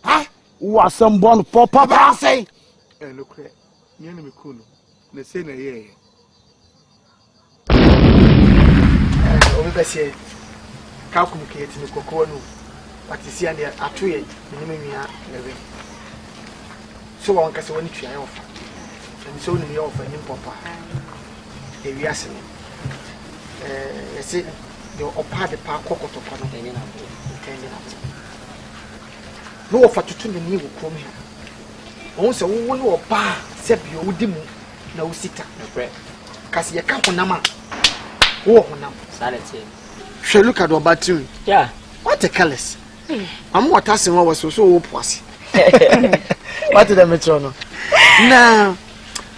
Huh? Was some born for Papa say? Look, you enemy cool. The same year. Over say, how communicate in the cocoa? But you see, and they are 2 years. So one can say when you offer, and so you offer him papa. If you ask me, I say the oppa the park cocoa to come in. No offer to turn the new come here. Also, one or bar, except you would dim no sitter. Because you can't on a man. Oh, no, silence. Shall look at our battery. Yeah, what a colors. I'm what asking what was so pussy. What did I metro no? Now,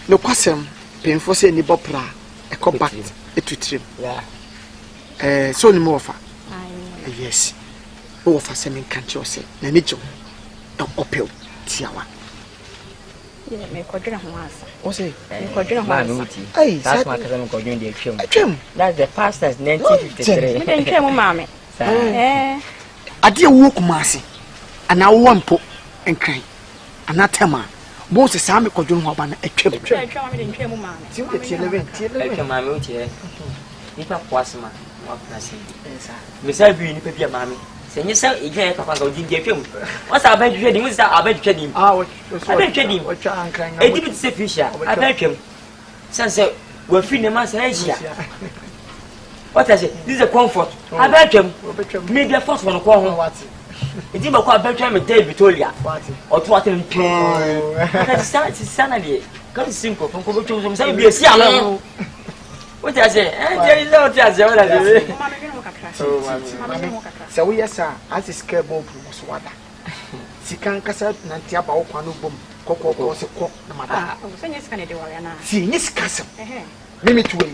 no question. Painful say ni Prah. A compact to trim. Yeah. So ni more offer. Yes. Offer sending can't say. Na nicho. Don't opel. Tiawa. Yeah, me kodina hwasa. What's it? Me kodina hwasa. Hey, that's my cousin kodina the trim. Trim. That's the pastors 1953. Me den trim mama. Ade wo kumase. Ana wo mpo enkran. Anatema. Bo se sa me kodwo ho ba na atwem. Atwem me den twem mama. Ti o tie leven. Atwem mama o tie. Nipa kwasema wa plasi. Me sa bi nipa bia mama. Se nyi sa eja e papa ga odi di atwem. Wa sa ba dwedi mu sa abadwedi dim. Wo abadwedi dim. Wo twa ankran. E di bi se fisha. Abadwem. San se wa fi ne ma sa ehia. What I say? This is a comfort. I bet him. Me the first one call home. What? It didn't call Bertram and David Vitoria. What? Or to what in That's sanity. God is simple. From Kumawood, say be a siano. What I say? There is no chance. So we yes, sir. As is cable was water. Si kan kasa na ntia ba wo kwano bom kokoko se ko na mada. So nyes kan de wale na. Si nyes kasa. Mimi tuwe.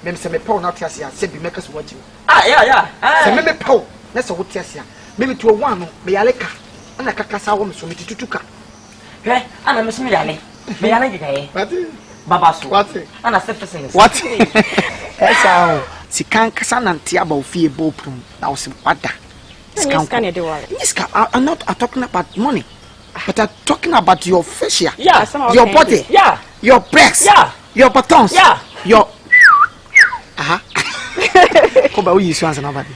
Memi se me paw na tia sia se bi meka so waji. Yeah. Se me paw na se wo tia sia. Mimi tuwe wano me yale ka. Ana kakasa wo me so metitutuka. Ana me so me yale. Me yale gikaye. Baba so. What? Ana se person. What? Esa si kan kasa na ntia ba ofie bo prum na wo se wada. I'm not talking about money, but I'm talking about your facial, your body, your breasts, your buttons, your. Come on, you see somebody.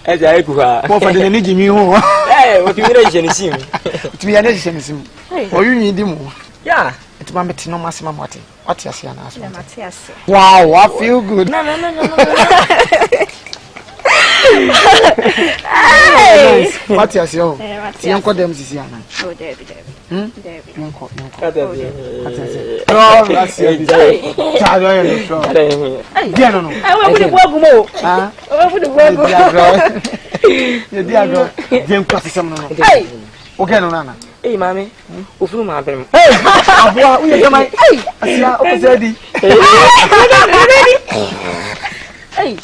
As I go, what for the need me? Hey, what you really see? To be an education, or you need him. Yeah, it's my no maximum what? What you see? Wow, I feel good. No. Hey! What you say? You call them this year. Oh, David. You call. Oh, that's it. Yeah, no. I want to walk more. I want to walk more. Hey! Okay, no, Nana. Hey, Mammy. Ufu my bedroom. Hey! Abua, we are my. Hey! Asia, opposite. Hey!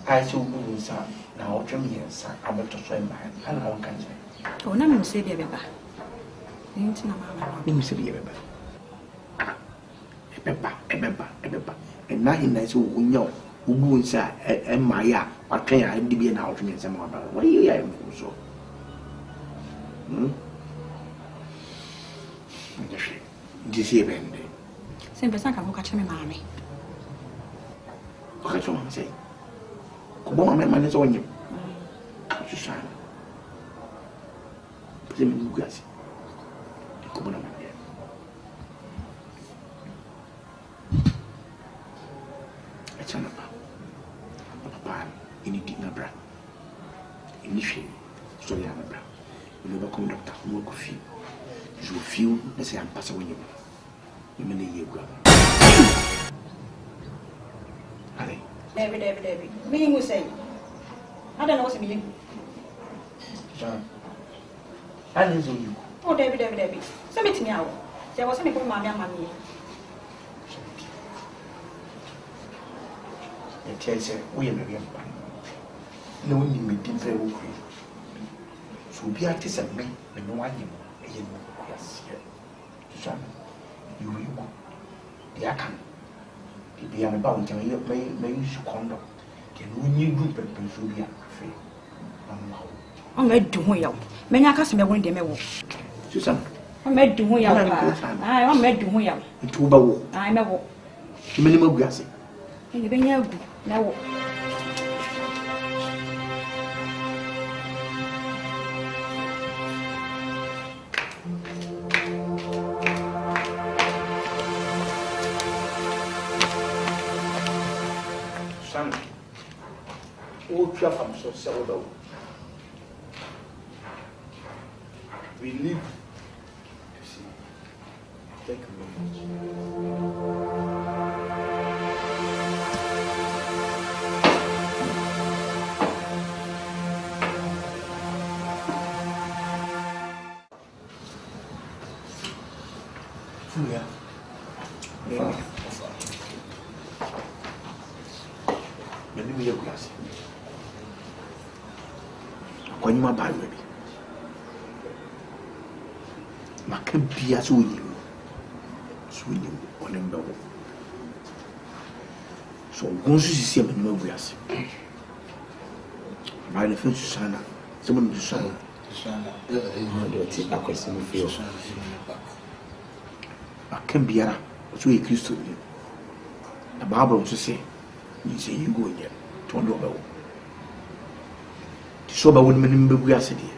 I so good son. Now, Jimmy and son, I'm about to swim by. I don't know. Oh, no, say the baby. Let me see a pepper. And now he knows who know who is and Maya. I can't be an out in some other. What do you have so? This evening. Simple, I can't catch me, mammy. What can someone say? Come man is on you. Shine. Put him in grass. Come on, a channel. Papa, in it, no bra. Initially, so you have a bra. You never come doctor, no coffee. You feel the same pass away. You may you grab. David. Me who say, I don't know what's meaning. John, I didn't know you. Oh, David. Send it to me out. There was something for my mammy. The teacher said, we are very fine. No one in me did very well. So be artists and me, and no one you know. Yes, John, you will go. The account. Be an about may use condom. Can we group and be free? I'm made to wheel. Many are customers when they may walk. Susan, I'm made to wheel. I'm made to wheel. Into a bow. I never. Minimum grassy. And even you now. From so seldom. We live to see. Take a moment. When you are bad, baby, my can be as swinging on him. So once you see me, we are sick. By the first Susanna, someone to Susanna. Akwasi me feel. I can be a two Christian. The Bible also say, you say you go in there to one over. The sober woman we are sitting.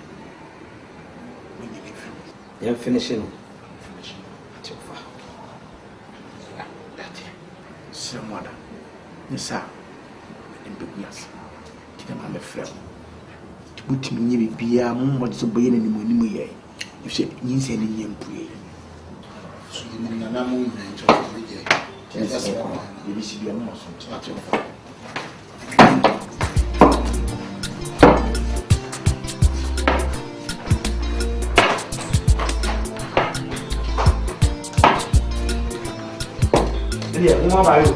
You're finishing. Someone, yes, sir, and Buguias. I'm a friend. To put me be a moment to be any money. You said, you said, you pray. So you mean an amount of you see your muscle. Yeah, uma vai eu.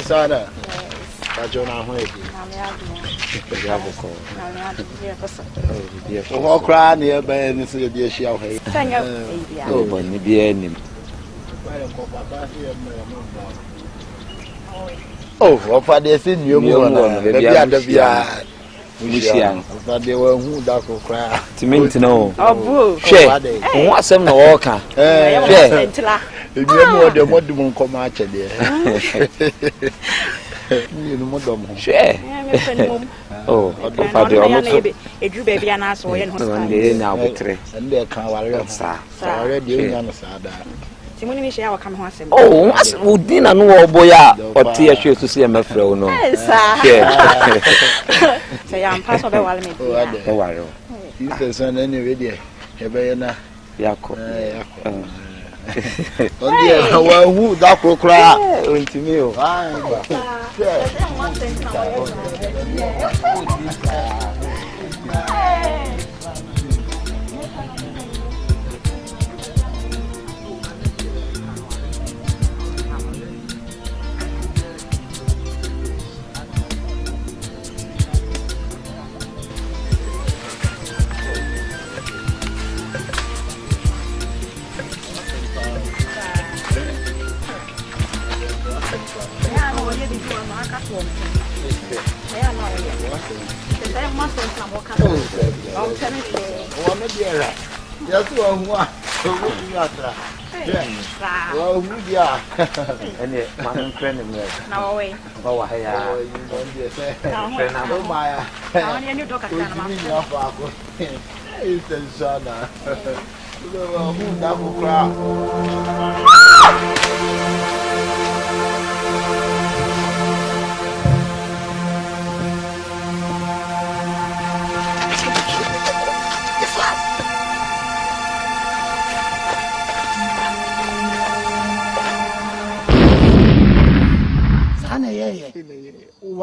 Sana. Kajona hoedi. Oh, cry near by any dear shell. Oh, but ni be any. Oh, what for they seen you more? Maybe under the Lucian, but they were who that will cry. To me to know. Oh, share. What's some no walker? If you know the what do come out there? You know what them share. Oh, a drew baby and us when now and they can't worry. Already on Sada. Timony shall come home. Oh, what's would dinner no boy or tear shoes to see a mefro? No, say I'm pass over while me. You can send any video. Hebena Yako. Oh dear, well, who that will cry into me?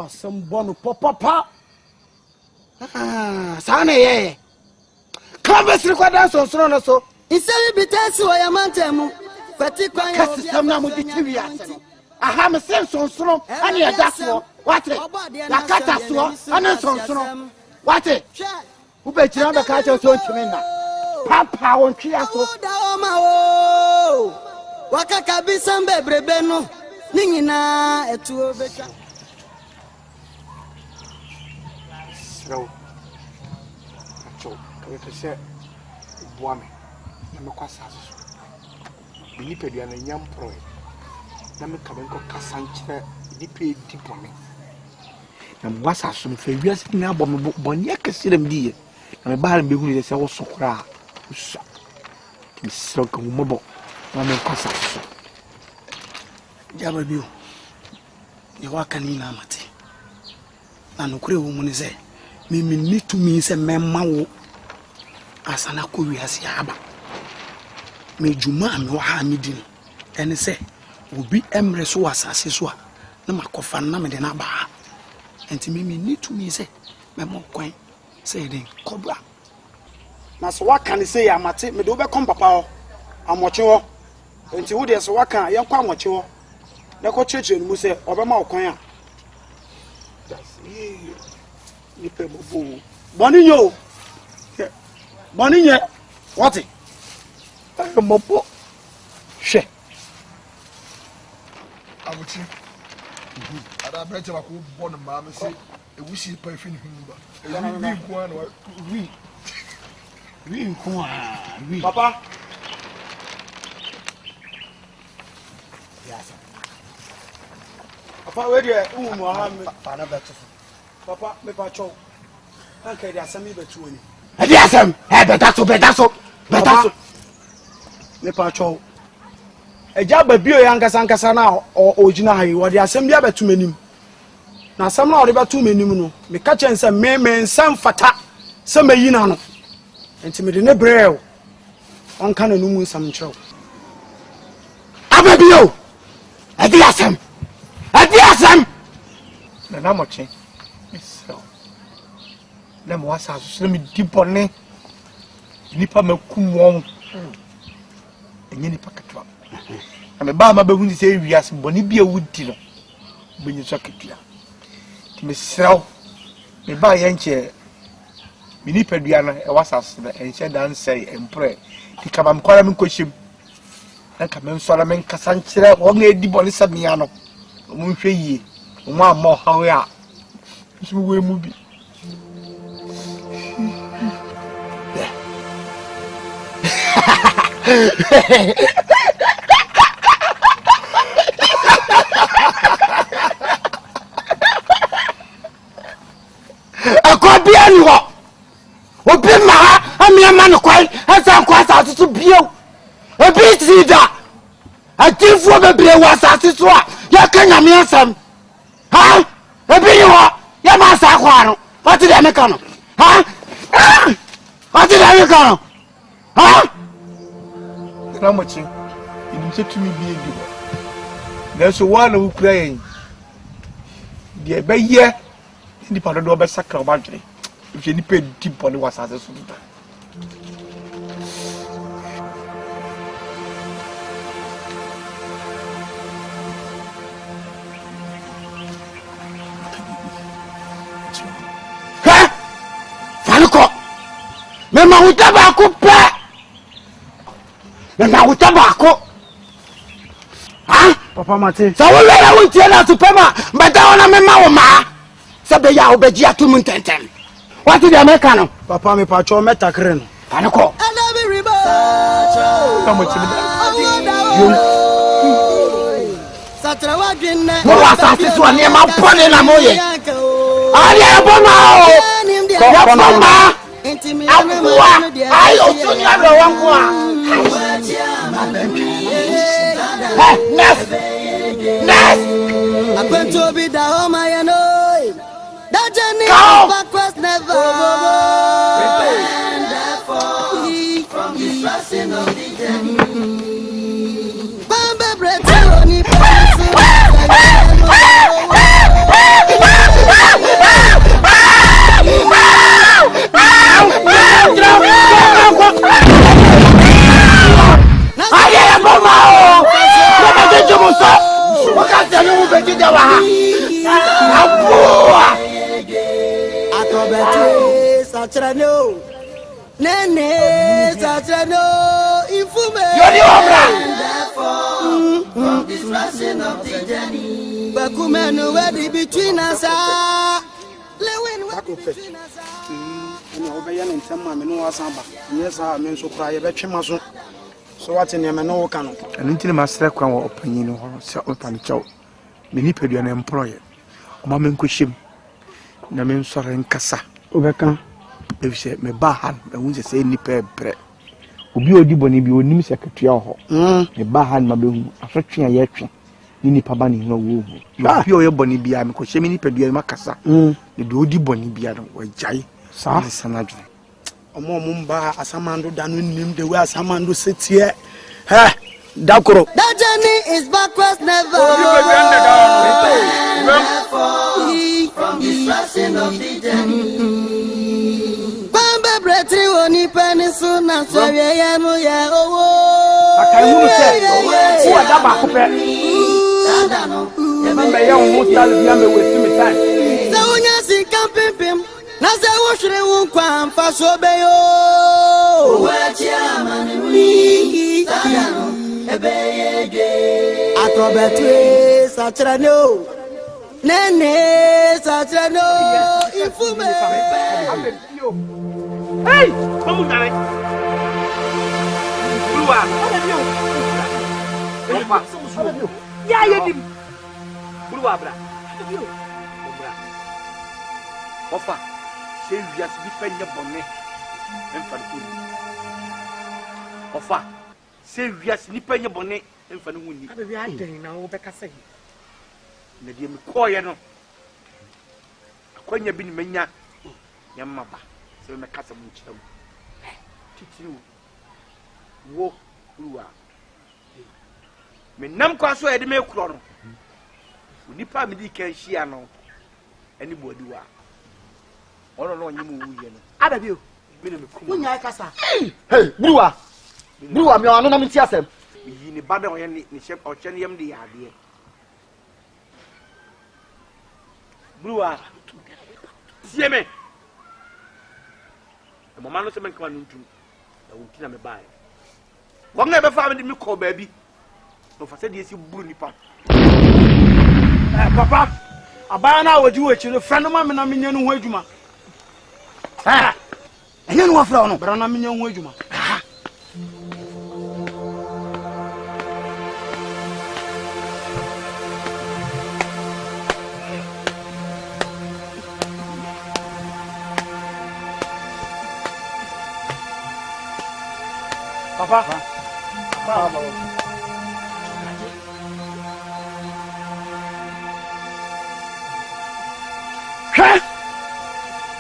Some bono papa. Ah, Sane. Come as requires on so. Instead of bitters, I am antemu. Fatigue, some number of TV. I have a sense on strong, and yet that's what it. La Cata, and so what it. Who bet you on the catcher so to me now? Papa won't cheer so. Waka be some baby beno. Ningina at 2 better. So, I say, woman, I'm a quasas. Believe you are a young pro. na me ka benko kasa nkyere di pe di bone na mwasa so me fa wiase na abɔ me bone akesire me die na me ba na be hu ne se wo sokora usa me sro ka mo bo na me kasa so jaba biyo ye waka ni na mate na no kure wo mu ne se me ni tumi se memma wo asana ko wiase aba me juma me wa ha me di no ene se obi emre so wasase so a na makofa na me de na ba enti me ni tumi se me mo kwan se de kobra na so waka ni se ya mate me de wo be kom papa ho amoche ho enti wo de so waka ye kwa amoche ho na ko cheche ni mu se obema okwan a ni pe bobo boni yo boni nye what mopo she abuti ada brete ba ko bon ma me se e wusi pa fi ni hunu ba e ko an wi ko a wi papa yes papa we de mo ha me pa na beto papa me pa cho anka de asami betu oni e de asam e betaso me pa cho eja ba bio ya nkasa na ogina ha yi wo de asam bia betu manim na asam na wo de betu manim no me ka chense me nsam fata se mayi na no enti me de ne brel on kan na numu nsam nkyerɛw ababio e de asam na moche so na mo wasa so me di bone nipa makum won enye nipa katwa na me ba ma ba hu se wiase bone bia wudi no benyi so ketua ti me sraw me ba ye nche me nipa dua no e wasa so na enche dan sei empre ti kama mkwara me nkohyem na kama nsora me nkasa nkyere won edi bone sabia no mo nhwe yie mo ammo hawe a so we mu bi akobia ni ho obi ma amia ma no kwai asa kwasa tutu bio obi tida atifu bebre wasase so a ya kanya me asam ha obi ni ho ya ma sa kwa no wati de meka no ha wati de meka no ha na mochi idim se tumi bi edi ho na so wa na ukura yen de be ye ndi pa do be sakra ba dwere if ni pe di bone wasase so ba ha fanuko me ma utaba ko pe na utabako ha papa mate so we la wontie na supema mbada ona mema wo ma sabe ya obeji atum ntenten what the america no papa me pa cho metakre no faniko satra wa dwenne mo wasase so ne ma pone na moye ali aboma o ko mama akwa ai otuni abro wanko a Ness! I'm going to be the home I know. That journey backwards never. Repent therefore from distressing of the journey. Bambe Bretoni Akrobeto satrano nene satrano ifume yoni obra from this rising of the journey bakumenu we between us Lilwin between us ene obeye ne ntem ma me no wasan ba yes ha me nso kra ye betwe maso So what in your no can? And until my strike one or opinion or set up on chow. Many pedu an employer. Mamma Kushim. Namin Soren Kasa. Obeka. If she me bahan, I won't say any pair bread. Obi Odiboni be onim secretary ho. Me bahan mabehu afetwe ayetwe. Ni pabani no wo. No bi oye boni bia me ko hye ni pedu makasa. Ne de Odiboni bia no wa jai. Sa sanadwo. Omo mba asamando danu nim the way asamando setie. Ha, dakoro. That journey is backwards never. From distraction of the journey. Bamba bretri woni penisu na so ya no ya owo. Akayunu se. Wo da ba ko pe. Remember ya wo mutal bia me we timi time. Sa wonya si kampempem. Na se wo hwere wo kwa amfa so be yo. Owachi amanehuni. Sadano ebeyege. Akrobeto sachrano. Nene sachrano. Ifume. Hey, vamos dar. Bruwa. Opa. Ya yedim. Bruwa bra. Opa. Say we are speaking your bonnet. Ofa. Say we are sleeping your bonnet. And for the windy. I be acting now. Becca say. Nadia McCoy, no. When you been mania, Yamaba. So my cat much. Teach you. Walk through. Me nam kwaso e de me kro no. Onipa me di kan hia no. Anybody wa. Ono no nyimu wuye no. Adabio. Me na me kuma. Munya kasa. Hey, Bruwa. Bruwa me anu na me ti asem. Yi ni bada o ye ni chef o chen yam de ade. Bruwa. Sie me. E mama no se me kwa ntu. Na wonti na me bae. Won na be fa me ko baabi. No fa se de esi buru nipa. Papa, abaya na wodi wo chiro friend ma me na menya no ho adwuma. Ha. Enye no wafra no, bra na menya ho adwuma. Papa. Papa.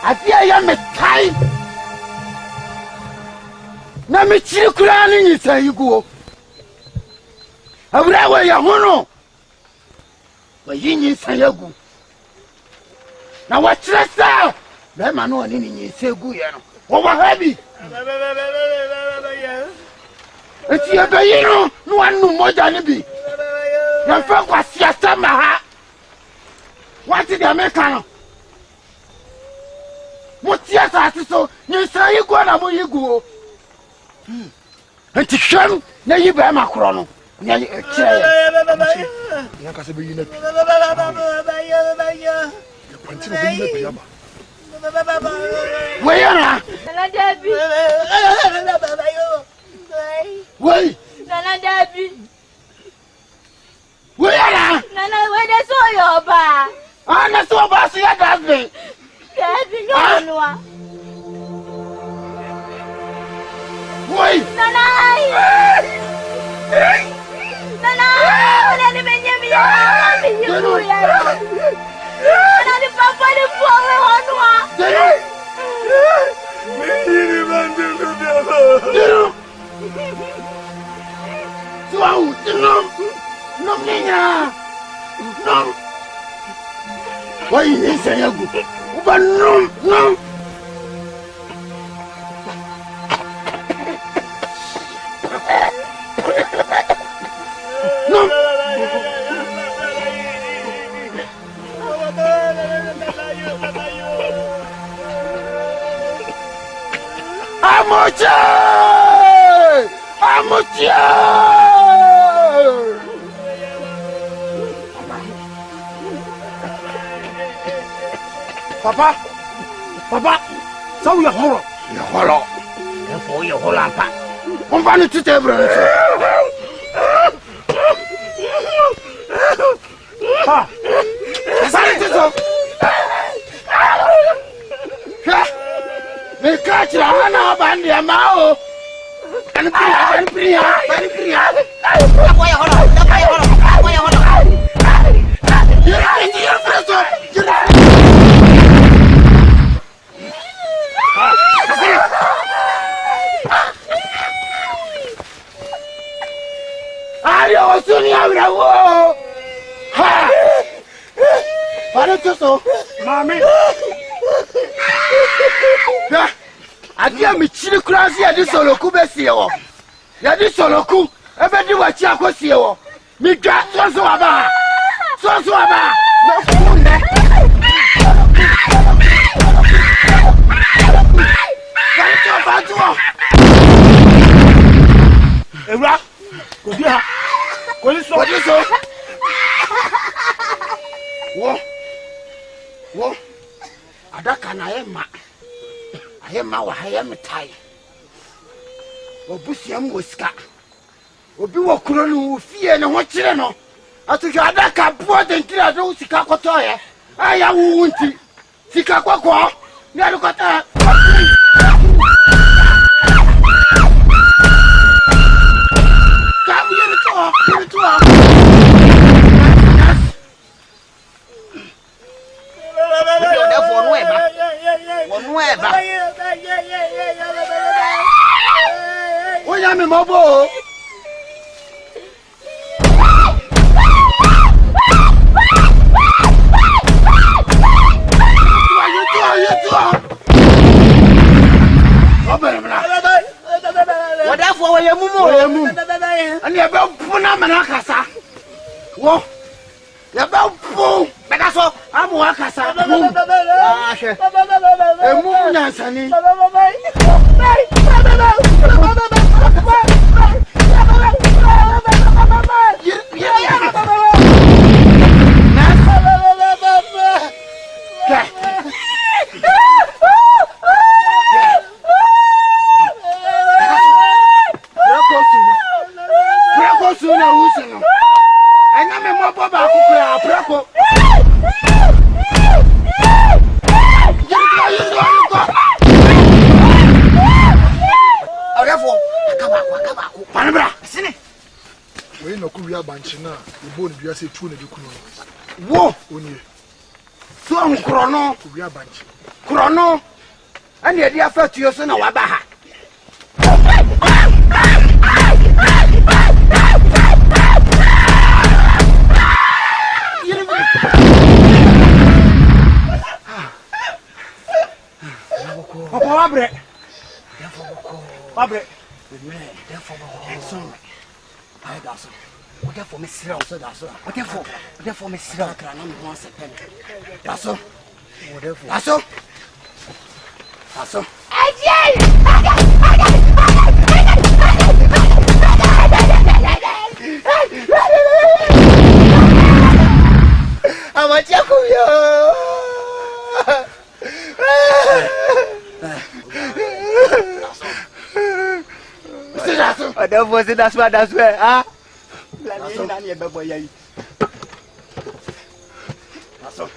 Adia ya me tai na me chiri kura ni nyisa yiguo awura we ya hono wa yinyi sayagu na wa tresa be ma no ni nyisa gu ye no wo wa habi eti e be yino no anu moja ni bi ya fa kwa siasa ma ha wati de America no Mutia so ni say go na mo yigu enti hwam na yi ba makro no na kire ya ka se be yina bi ya kwanti no be yina bi ama we yana Nana Debi we Nana Debi we yana Nana we de so yo ba ana so ba so ya das me Debi no no Wait! Nana! Nana! Nana ni menye mi ya mi yu ya. Nana ni papa ni powe honwa. mi ni bandu do Dero. Suau, nom ninya. Nom. Wai ni sayagu. Uba nom. Amoche! Papa, so you horo. You horo. Therefore you holampa. On va nous tout ébranler. Ah, ça c'est ça. Mais quand tu as un bandi à Mao, and Priya. Ayo, Sonia, bravo! Ha! Para tudo, mami. Adia mi chiri krasi ya di soloku besi ewo. Ya di soloku, ebe di wachi akosi ewo. Mi ga so aba. So aba. Na funne. Batu. Ewra. Kodia. Koliso. Wo. Adaka na ema. Ayema wa hayem tai. Obusiam wosika. Obi wo kuro no fie ne ho kire no. Atuhwa adaka bo dentira do sika kotoye. Aya wo nti. Sika kwakwa. Ni adukota. Come here to talk. Oya mi mo bo. Whatever we mumu. Ani ebe puna manakasa. Wo. Ebe pu. Bedaso amu akasa. Ah, she. Emu nyansani. Banchina, the bone be as a tune of the Kuno. Wo! So I'm Chrono, we are bunch. Chrono, and the idea for you, son of Wabaha. Whatever me sira so that's all. Whatever me sira kra na me ho asepem. That's all. Whatever. That's all. That's all. That's where, huh? That's all.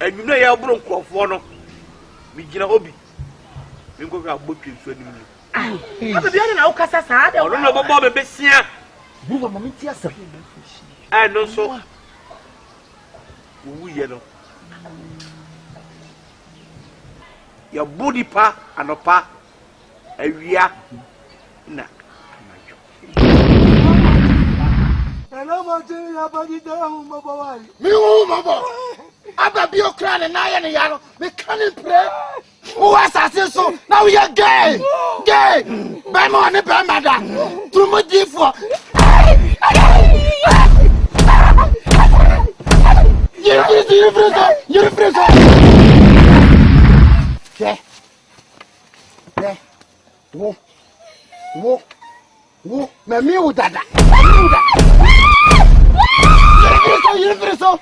And you know you're broke off one. We get a hobby. We go to book you. I'm the other Okasa. I don't know about Bob Bessia. Bruwa mamitia sa. And also we know. Your body pa and pa area na. Hello, Martin, your body down, my boy. Me, my boy. Abba be your crown and I and Yano. We can't pray. Who has so? Now we are gay. Gay. By money, by madam. Too much for. You're prison. Yeah. Wo. Wo, me o dada. You preso.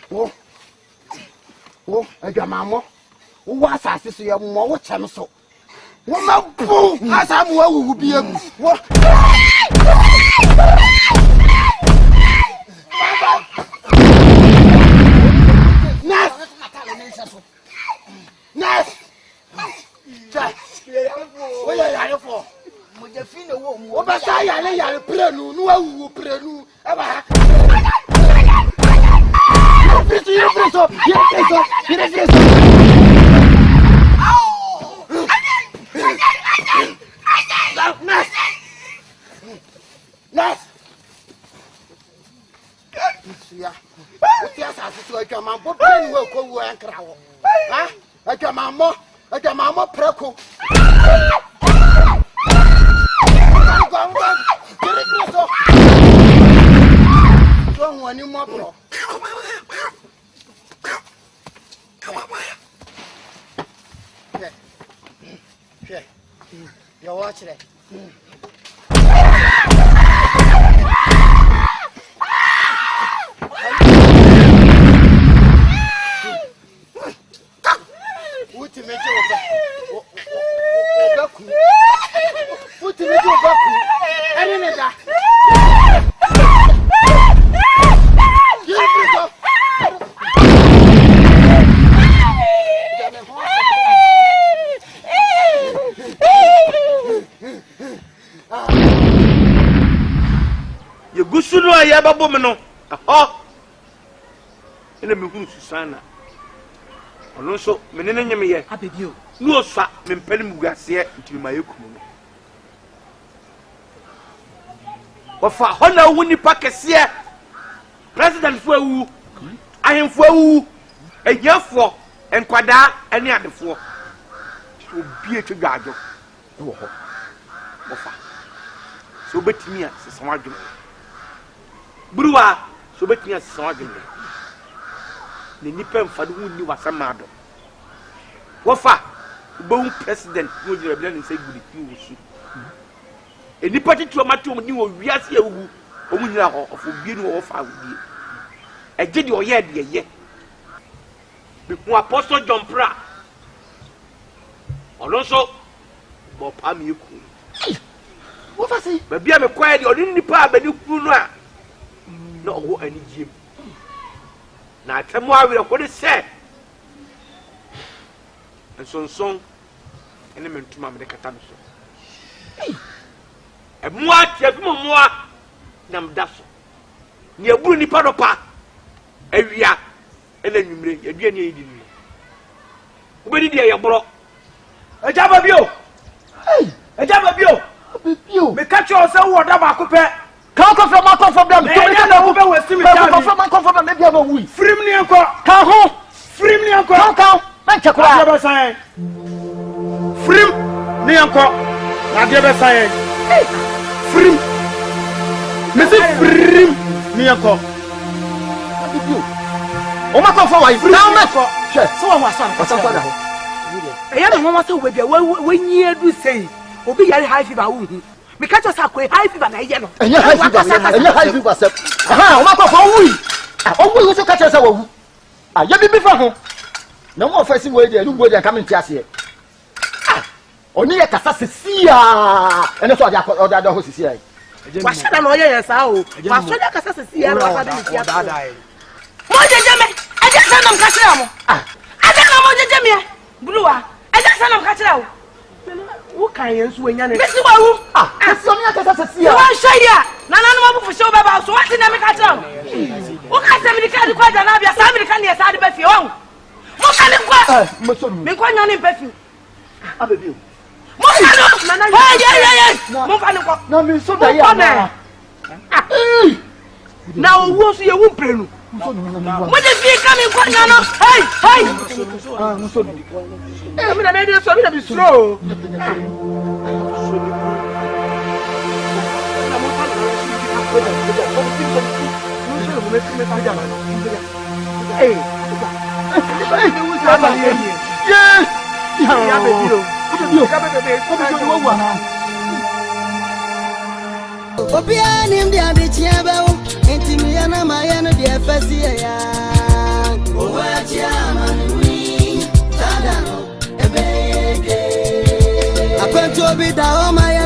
Wo. Wo, adwamamo. Wo asase so ye mo wo chem so. Wo ma bu asamu awu biem. Wo. Nas. Cha. Wo ya yare fo. Mo je fi na wo mo. Wo ba sa yare prenu, nu awu prenu. E ba ha. Preso. Nas. Ya. Ti asa so atwa bo prenu wo ko wo ankra wo. Ha? Atwa mo preko. Preso. Don't want any more bro. Yeah. You watch it. Gusunu ya babo me no ina me hunu susana ono so me ne nyeme ye abebio no osa me mpani mugase ntima yekumu no wafa hona wuni pakese president fo awu ahemfo awu enyafo enkwada ene adefo obi etwagadwo wo ho wafa so betimi a sesama adwo Bruwa so betia sawagene ne nipa mfado wonni wasamado wofa bo president no jira bia ne say gudi ki wusu e nipa titio mato ni wo wiase awugu omunyira ho ofo bie no wofa awudie eje de oye de ye be ku apostle John Prah olonso bo pa mi ku wofa si be bia me kwae de oni nipa abani ku no a no wo ani jim na temo awire ko de se ensonson ene mentuma me de kata no so e moa tia bi moa na mda so ne aburu nipa do pa awia ene nwumre yadua ne yidi ni ubedi de ye boro ejaba bio me catch you say wo da ba ko pe kan ko from them to me can go be west me from me bia no wi frim ni enko kan ho frim ni enko kan na chekura be san frim ni enko na de be san frim me say frim ni enko o ma ko for why now me ko so wa san ko san da ho e ya no mo so we bia we nyi edu sei obi yare high fever wo hu me catch us akwe high fever na ye no enya high fever sep aha o ma ko for wi o so catch us wo ya bi fa ho na mo fa si wo de nu wo de kam ntiase oni ye kasa sesia ene so ode ho sesia wa shada no ye sa o wa so de kasa sesia na wa de ntiase mo jeje me aja sanam ka kira mo aja na mo jeje me Bruwa aja sanam ka kira o wo kan yen so anya ne bisi wa wu so mi aka sesia wa shaya na nanu mo bu fo baba so wa ti na me ka kira wo ka se mi ka di kwa na bia sa mi ka ne sa de ba fi o mo ka le kwa mo so mi kwa nya ne ba fi abebi mo ka no ye mo fa ne kwa na mi so da ya na na owo so ye wu prenu mo de fi ka mi kwa nya no hey mo so di mi na me de so mi na bi slow Ya baby o. Obia nim dia de chiaba o intimi ya na ma ya no dia fasi ya owa chia manuni tada no ebe akwantu obi da o ma